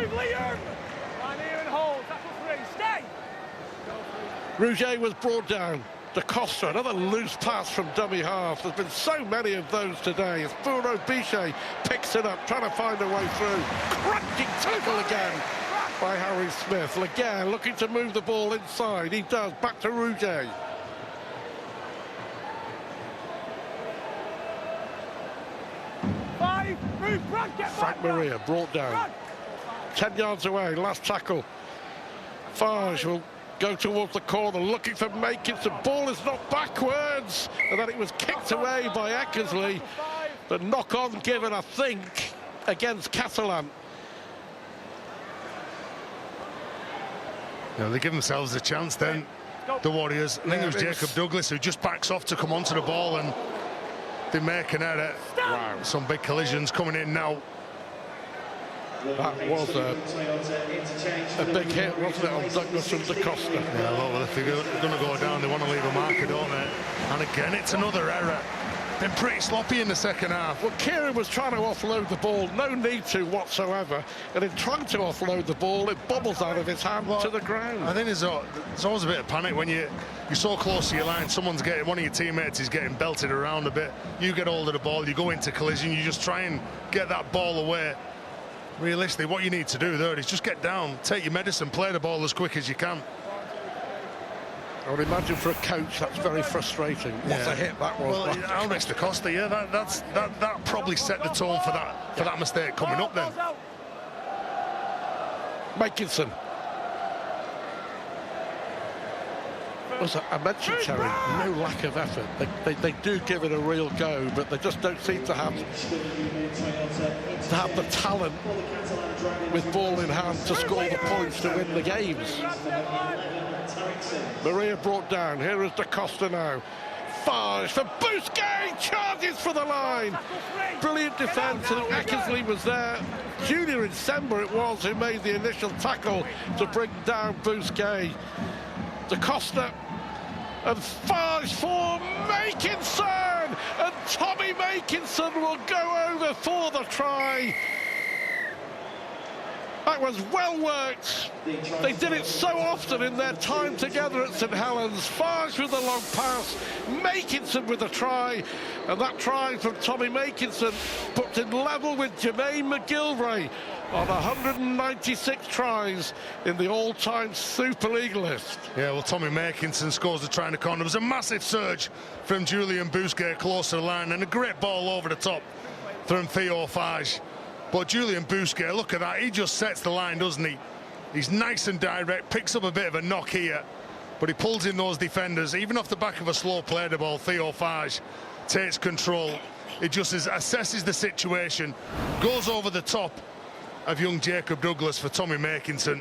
Speaker 2: Rouget was brought down. Da Costa, another loose pass from dummy half. There's been so many of those today. As Aspuro Bichet picks it up, trying to find a way through. Crunching tackle again by Harry Smith. Laguerre looking to move the ball inside. He does. Back to Rouget. Frank Maria brought down. 10 yards away, last tackle. Farge will go towards the corner, looking for Makinson. Ball is knocked backwards, and then it was kicked away by Eckersley. The knock-on given, I think, against Catalan.
Speaker 1: Yeah, they give themselves a chance then, the Warriors. I think it was Jacob Douglas who just backs off to come onto the ball, and they make an error. Wow, some big collisions coming in now.
Speaker 2: That was a big hit, wasn't it, on Douglas and Da Costa?
Speaker 1: Yeah, well, if they're going to go down, they want to leave a marker, don't they? And again, it's another error. Been pretty sloppy in the second half.
Speaker 2: Well, Kieran was trying to offload the ball, no need to whatsoever, and in trying to offload the ball, it bobbles out of his hand to the ground.
Speaker 1: I think there's always a bit of panic when you're so close to your line. One of your teammates is getting belted around a bit. You get hold of the ball, you go into collision, you just try and get that ball away. Realistically, what you need to do there is just get down, take your medicine, play the ball as quick as you can.
Speaker 2: I would imagine for a coach that's very frustrating. What a hit that was.
Speaker 1: Well, Alex Da Costa, yeah, that probably set the tone for that mistake coming up then.
Speaker 2: Makinson. As I mentioned, Terry, no lack of effort. They do give it a real go, but they just don't seem to have the talent with ball in hand to score the points to win the games. Maria brought down. Here is Da Costa now. Farge for Bousquet, charges for the line. Brilliant defence, and Eckersley was there. Junior in Semba it was who made the initial tackle to bring down Bousquet. Da Costa and Farge for Makinson, and Tommy Makinson will go over for the try. A That was well worked. They did it so often in their time together at St Helens. Farge with the long pass, Makinson with a try, and that try from Tommy Makinson puts in level with Jermaine McGilvray on 196 tries in the all-time Super League list.
Speaker 1: Yeah, well, Tommy Makinson scores the try in the corner. There was a massive surge from Julian Bousquet close to the line, and a great ball over the top from Theo Farge. But Julian Bousquet, look at that, he just sets the line, doesn't he? He's nice and direct, picks up a bit of a knock here, but he pulls in those defenders. Even off the back of a slow play the ball, Theo Farge takes control. It just assesses the situation, goes over the top of young Jacob Douglas for Tommy Makinson.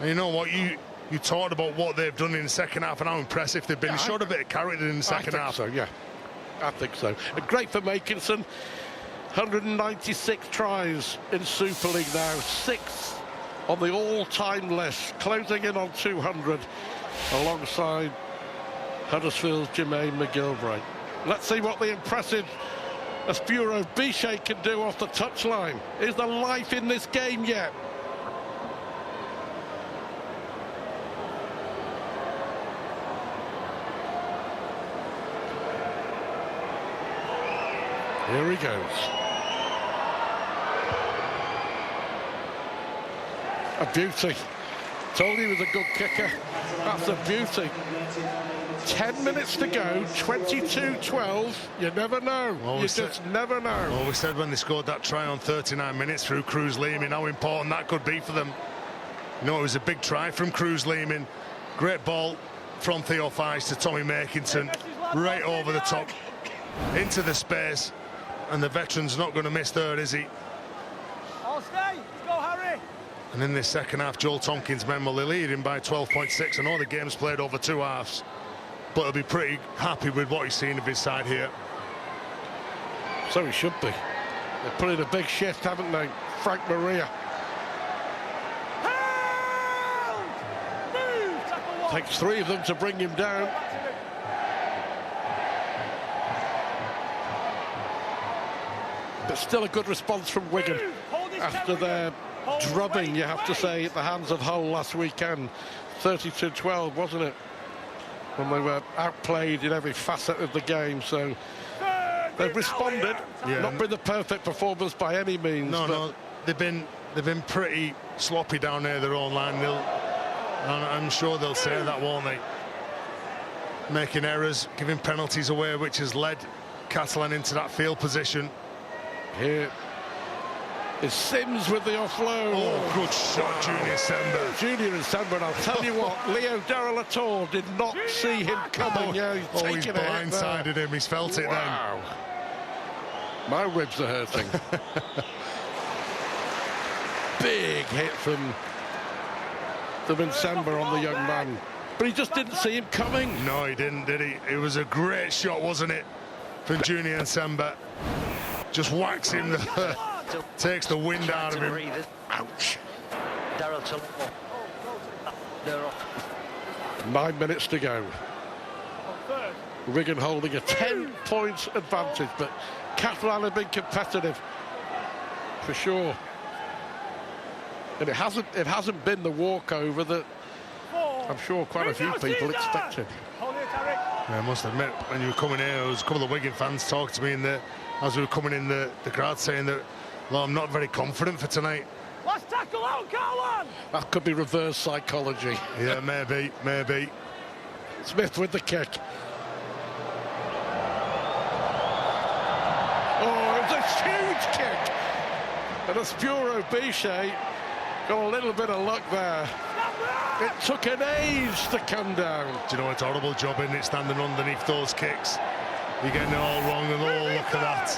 Speaker 1: And you know what, you talked about what they've done in the second half and how impressive they've been. They showed a bit of character in the second half.
Speaker 2: So, yeah, I think so. Great for Makinson. 196 tries in Super League now, 6th on the all-time list, closing in on 200 alongside Huddersfield's Jermaine McGilvray. Let's see what the impressive Espuro Bichet can do off the touchline. Is there life in this game yet? Here he goes. A beauty. Told he was a good kicker. That's a beauty. 10 minutes to go, 22-12. You never know.
Speaker 1: Well,
Speaker 2: you just never know.
Speaker 1: Well, we said when they scored that try on 39 minutes through Cruz Leeming, how important that could be for them. You know, it was a big try from Cruz Leeming. Great ball from Theo Farge to Tommy Makinson. Right over the top, into the space. And the veteran's not going to miss third, is he?
Speaker 3: I'll stay. Let's go, Harry.
Speaker 1: And in this second half, Joel Tompkins' men will lead him by 12.6. I know the game's played over 2 halves, but he'll be pretty happy with what he's seen of his side here.
Speaker 2: So he should be. They've put in a big shift, haven't they? Frank Maria. Takes 3 of them to bring him down. But still a good response from Wigan after their drubbing, you have to say, at the hands of Hull last weekend. 32-12, wasn't it? When they were outplayed in every facet of the game. So they've responded.
Speaker 1: Yeah.
Speaker 2: Not been the perfect performance by any means.
Speaker 1: No, they've been pretty sloppy down there their own line. I'm sure they'll say that, won't they? Making errors, giving penalties away, which has led Catalan into that field position.
Speaker 2: Here is Sims with the offload.
Speaker 1: Oh, good shot, Junior Sember.
Speaker 2: Junior Sember, and I'll tell you what, Leo Darrell did not see him coming.
Speaker 1: He's blindsided him. He's felt it then.
Speaker 2: My ribs are hurting. Big hit from Sember on the young man. But he just didn't see him coming.
Speaker 1: No, he didn't, did he? It was a great shot, wasn't it, from Junior Sember. Just whacks him, takes the wind out of him.
Speaker 2: Ouch. 9 minutes to go. Wigan holding a 10-point advantage, but Catalan have been competitive, for sure. And it hasn't been the walkover that I'm sure quite a few people expected.
Speaker 1: Yeah, I must admit, when you were coming here, there was a couple of Wigan fans talking to me as we were coming in the crowd, saying that, well, I'm not very confident for tonight.
Speaker 3: Last tackle out, Catalan!
Speaker 2: That could be reverse psychology.
Speaker 1: Yeah, maybe.
Speaker 2: Smith with the kick. Oh, it was a huge kick. And Espuro Bichet got a little bit of luck there. It took an age to come down.
Speaker 1: Do you know, it's a horrible job, isn't it, standing underneath those kicks? You're getting it all wrong, and oh, look at that.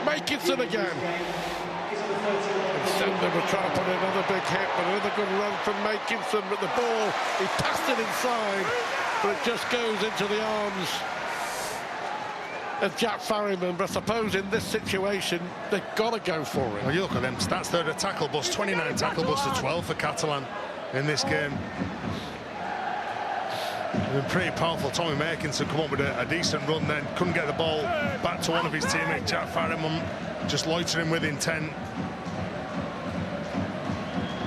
Speaker 2: Makinson again. And Sember will try to put another big hit, but another good run from Makinson. But the ball, he passed it inside, but it just goes into the arms of Jack Farriman. But I suppose in this situation, they've got to go for it.
Speaker 1: Well, you look at them stats, they're a tackle bust, 29 tackle busts to 12 for Catalan in this game. Been pretty powerful. Tommy Makinson come up with a decent run, then couldn't get the ball back to one of his teammates, Jack Farriman, just loitering with intent.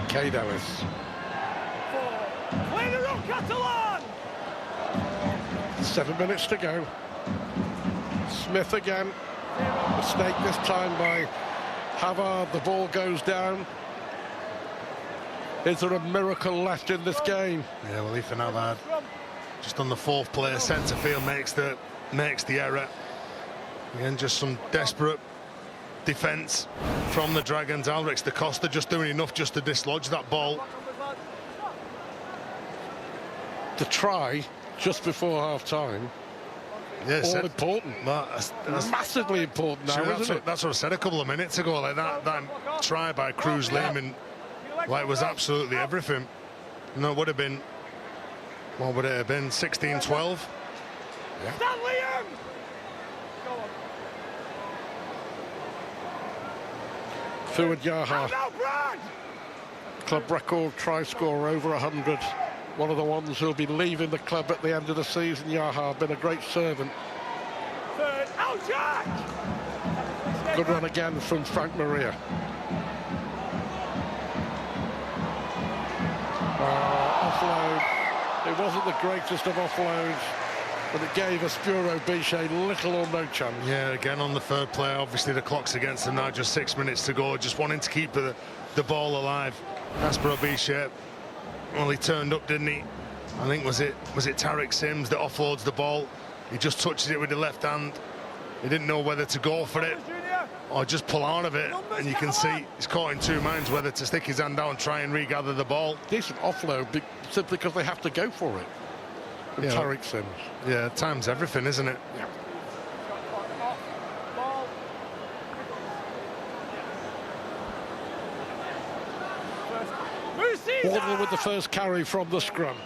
Speaker 2: Cade Ellis.
Speaker 3: Play the run, Catalan!
Speaker 2: 7 minutes to go. Smith again. Mistake this time by Havard. The ball goes down. Is there a miracle left in this game?
Speaker 1: Yeah, well, Ethan Havard, just on the fourth player, centre field, makes the error. Again, just some desperate defence from the Dragons. Alrix da Costa just doing enough just to dislodge that ball.
Speaker 2: The try just before half-time.
Speaker 1: Yes,
Speaker 2: all important.
Speaker 1: That's
Speaker 2: massively important now,
Speaker 1: sure,
Speaker 2: isn't it?
Speaker 1: That's what I said a couple of minutes ago. Like that try by Cruz Lehman, like, was absolutely everything. No, it would have been. What would it have been? 16-12.
Speaker 3: Yeah. Stand, Liam!
Speaker 2: Fuad Yaha, club record try scorer over 100. One of the ones who'll be leaving the club at the end of the season. Yaha, been a great servant.
Speaker 3: Third, out, Jack!
Speaker 2: Good run again from Frank Maria. Offload. It wasn't the greatest of offloads, but it gave Espuro Biche little or no chance.
Speaker 1: Yeah, again on the third play, obviously the clock's against them now, just 6 minutes to go, just wanting to keep the ball alive. Espuro Biche, well, he turned up, didn't he? I think was it Tariq Sims that offloads the ball. He just touches it with the left hand. He didn't know whether to go for it or just pull out of it, and you can see he's caught in two minds whether to stick his hand down and try and regather the ball.
Speaker 2: Decent offload, simply because they have to go for it. And
Speaker 1: yeah.
Speaker 2: Tariq Sims.
Speaker 1: Yeah, time's everything, isn't it?
Speaker 2: Yeah. Wardle with the first carry from the scrum.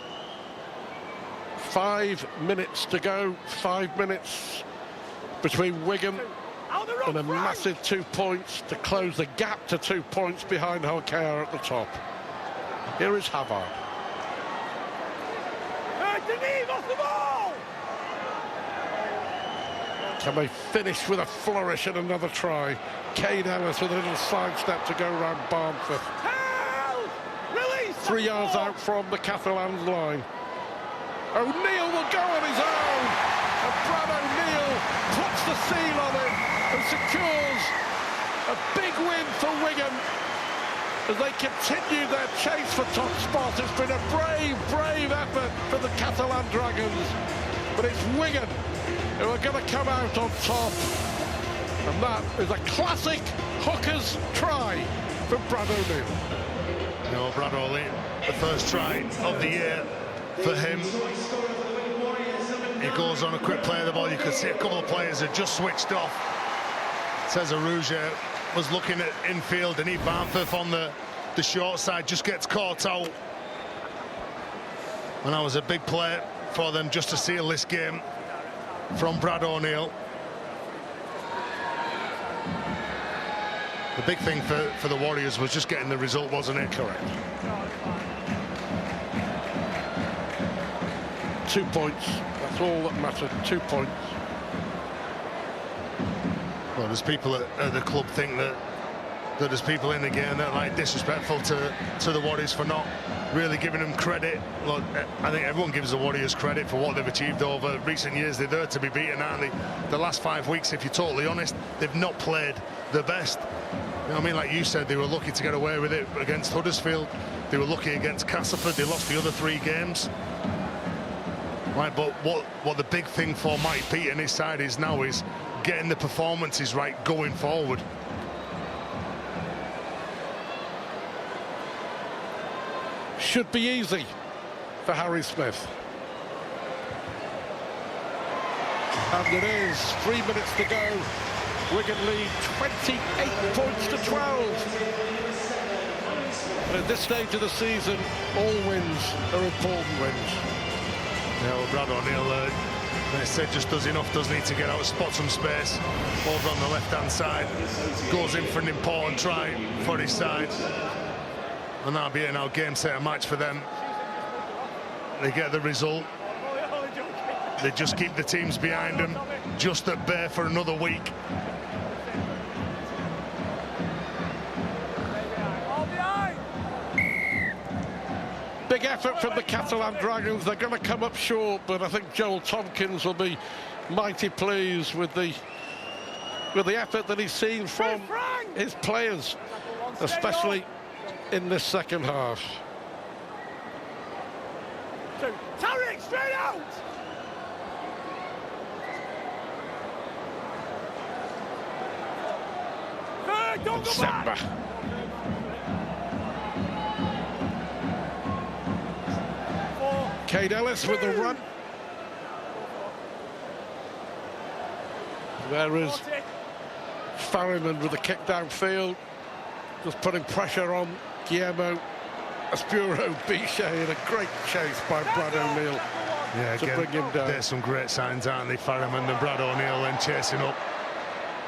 Speaker 2: 5 minutes to go. 5 minutes between Wigan and a massive 2 points to close the gap to 2 points behind Halkea at the top. Here is Havard.
Speaker 3: Off the ball!
Speaker 2: Can they finish with a flourish and another try? Cade Ellis with a little sidestep to go around Barnforth. 3 yards out from the Catalans line. O'Neill will go on his own, and Brad O'Neill puts the seal on it and secures a big win for Wigan as they continue their chase for top spot. It's been a brave effort for the Catalan Dragons, but it's Wigan who are going to come out on top, and that is a classic hooker's try from Brad O'Neill.
Speaker 1: No, Brad O'Neill, the first try of the year for him. He goes on a quick play of the ball. You could see a couple of players had just switched off. Cesar Rouge was looking at infield, and he Barnforth on the short side just gets caught out. And that was a big play for them just to seal this game from Brad O'Neill. The big thing for the Warriors was just getting the result, wasn't it?
Speaker 2: Correct. 2 points. That's all that mattered. 2 points.
Speaker 1: Well, there's people at the club think that there's people in the game that are like disrespectful to the Warriors for not really giving them credit. Look, I think everyone gives the Warriors credit for what they've achieved over recent years. They're there to be beaten, aren't they? The last 5 weeks, if you're totally honest, they've not played the best. You know what I mean? Like you said, they were lucky to get away with it against Huddersfield. They were lucky against Castleford. They lost the other 3 games. Right, but what the big thing for Mike Pete and his side is now is getting the performances right going forward.
Speaker 2: Should be easy for Harry Smith. And it is. 3 minutes to go. Wigan lead 28 points to 12. And at this stage of the season, all wins are important wins.
Speaker 1: Yeah, well, Brad O'Neill, they said, just does enough, doesn't he, to get out, spot some space over on the left-hand side. Goes in for an important try for his side. And that'll be it now, game, set, and match for them. They get the result. They just keep the teams behind them just at bay for another week.
Speaker 2: Big effort from the Catalan Dragons. They're going to come up short, but I think Joel Tompkins will be mighty pleased with the effort that he's seen from his players, especially in this second half.
Speaker 3: Tarek, straight out! Don't go back!
Speaker 2: Cade Ellis with the run. There is Farriman with the kick downfield, just putting pressure on Guillermo Espuro Bichet, in a great chase by Brad O'Neill to bring him down.
Speaker 1: There's some great signs, aren't they? Farriman and Brad O'Neill then chasing up,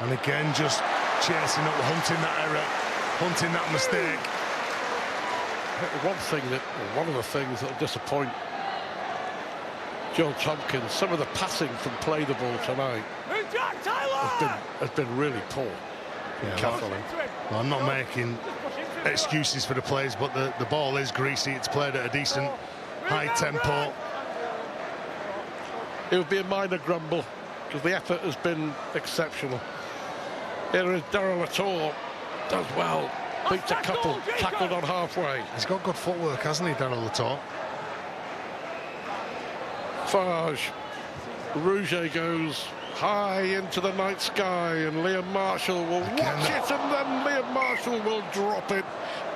Speaker 1: and again just chasing up, hunting that error, hunting that mistake.
Speaker 2: One of the things that'll disappoint Joel Tompkins, some of the passing from play the ball tonight has been really poor.
Speaker 1: Well, I'm not making excuses for the plays, but the ball is greasy. It's played at a decent high tempo.
Speaker 2: It would be a minor grumble because the effort has been exceptional. Here is Daryl Latour, does well, beats a couple, tackled on halfway.
Speaker 1: He's got good footwork, hasn't he, Daryl Latour?
Speaker 2: Farge, Rouget goes high into the night sky, and Liam Marshall will watch it, and then Liam Marshall will drop it,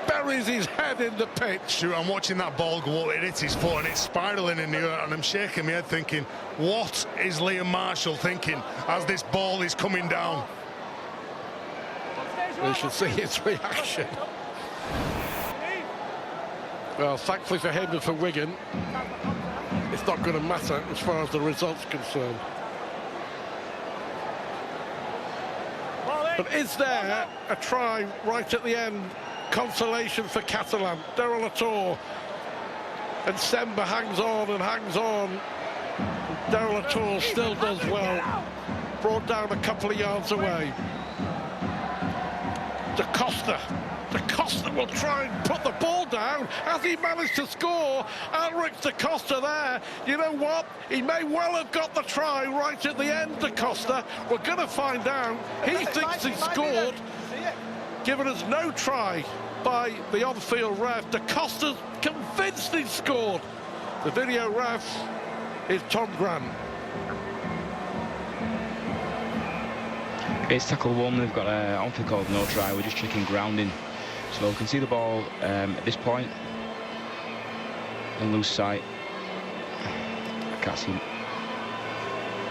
Speaker 2: buries his head in the pitch.
Speaker 1: Sure, I'm watching that ball go up, it hits his foot, and it's spiralling in the air, and I'm shaking my head thinking, what is Liam Marshall thinking as this ball is coming down?
Speaker 2: We should see his reaction. Well, thankfully for him and for Wigan, it's not going to matter as far as the result's concerned. But is there a try right at the end? Consolation for Catalan. Daryl Latour, and Semba hangs on and hangs on. Daryl Latour still does well. Brought down a couple of yards away. Da Costa will try and put the ball down. Has he managed to score? Alric Da Costa there. You know what? He may well have got the try right at the end, Da Costa. We're going to find out. He thinks he scored. Given us no try by the on-field ref. Da Costa's convinced he scored. The video ref is Tom Grant.
Speaker 4: It's tackle one. They've got an on-field called no try. We're just checking grounding. So we can see the ball at this point and lose sight. I can't see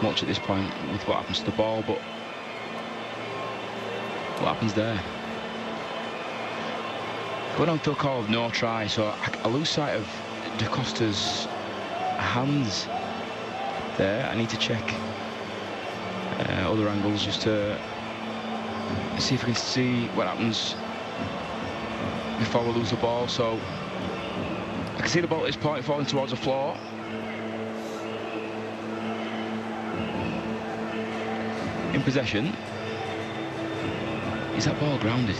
Speaker 4: much at this point with what happens to the ball, but what happens there? Going on-field call of no try, so I lose sight of Da Costa's hands there. I need to check other angles just to see if we can see what happens before we lose the ball. So I can see the ball at this point falling towards the floor. In possession. Is that ball grounded?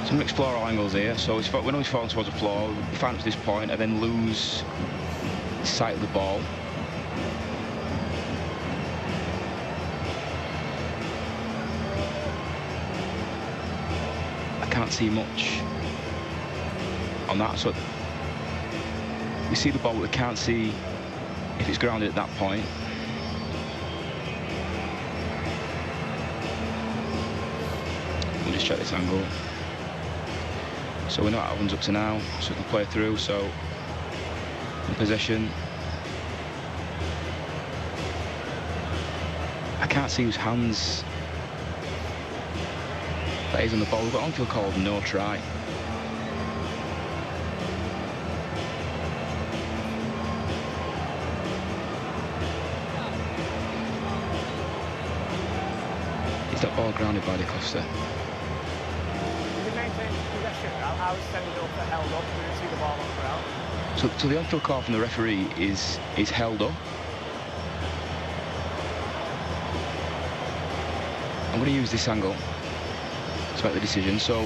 Speaker 4: So we'll explore all angles here. So when he's falling towards the floor, we find up to this point and then lose sight of the ball. Can't see much on that, so we see the ball, but we can't see if it's grounded at that point. We'll just check this angle. So we know what happens up to now, so we can play through. So in possession, I can't see whose hands that is on the ball. We've got on-field called no try. Is that ball grounded by Da Costa?
Speaker 3: If he maintains possession, I was sending it up for held up. We didn't see the ball on the ground.
Speaker 4: So the on-field call from the referee is held up. I'm going to use this angle to make the decision. So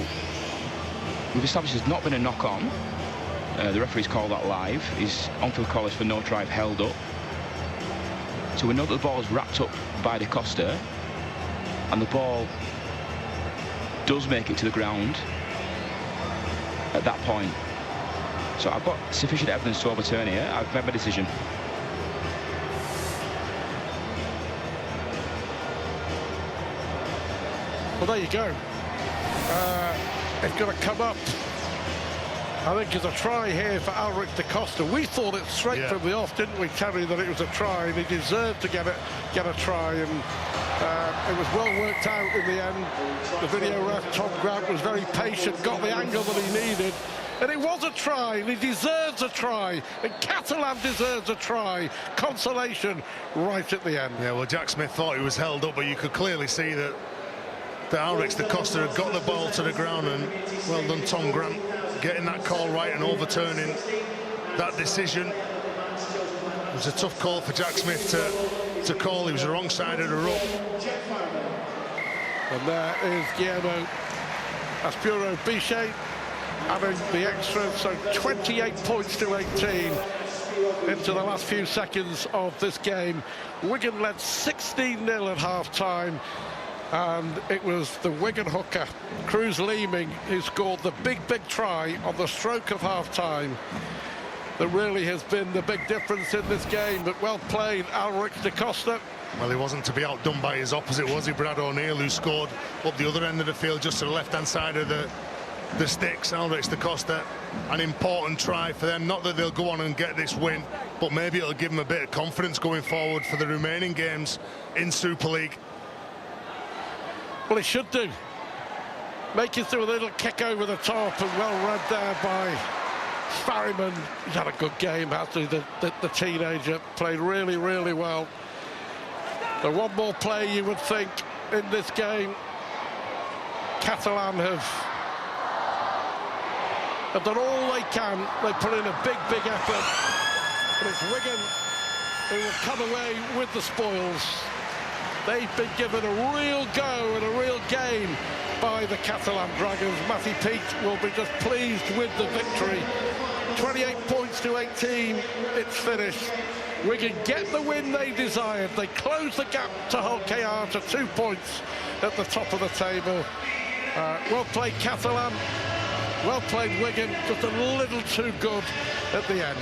Speaker 4: we've established there's not been a knock-on. The referee's called that live. His on-field call is for no drive held up. So we know that the ball is wrapped up by Da Costa, and the ball does make it to the ground at that point. So I've got sufficient evidence to overturn here. I've made my decision.
Speaker 2: Well, there you go. It's going to come up. I think it's a try here for Alric Da Costa. We thought it straight from the off, didn't we, Terry, that it was a try, and he deserved to get a try, and it was well worked out in the end. The video ref, Tom Grant, was very patient, got the angle that he needed, and it was a try, and he deserves a try, and Catalan deserves a try. Consolation right at the end.
Speaker 1: Yeah, well, Jack Smith thought he was held up, but you could clearly see that Alric Da Costa had got the ball to the ground, and well done, Tom Grant, getting that call right and overturning that decision. It was a tough call for Jack Smith to call. He was the wrong side of the rope.
Speaker 2: And there is Guillermo Aspuro Bichet having the extra, so 28 points to 18 into the last few seconds of this game. Wigan led 16-0 at half-time. And it was the Wigan hooker, Cruz Leeming, who scored the big try on the stroke of half-time. That really has been the big difference in this game. But well played, Alric Da Costa.
Speaker 1: Well, he wasn't to be outdone by his opposite, was he, Brad O'Neill, who scored up the other end of the field, just to the left-hand side of the sticks. Alric Da Costa, an important try for them. Not that they'll go on and get this win, but maybe it'll give them a bit of confidence going forward for the remaining games in Super League.
Speaker 2: Well, he should do. Make it through a little kick over the top, and well read there by Farriman. He's had a good game, hasn't he? The teenager played really well. So one more play, you would think, in this game. Catalan have done all they can. They put in a big effort. But it's Wigan who will come away with the spoils. They've been given a real go and a real game by the Catalan Dragons. Matty Peach will be just pleased with the victory. 28 points to 18, it's finished. Wigan get the win they desired. They close the gap to Hull KR to 2 points at the top of the table. Well played, Catalan. Well played, Wigan. Just a little too good at the end.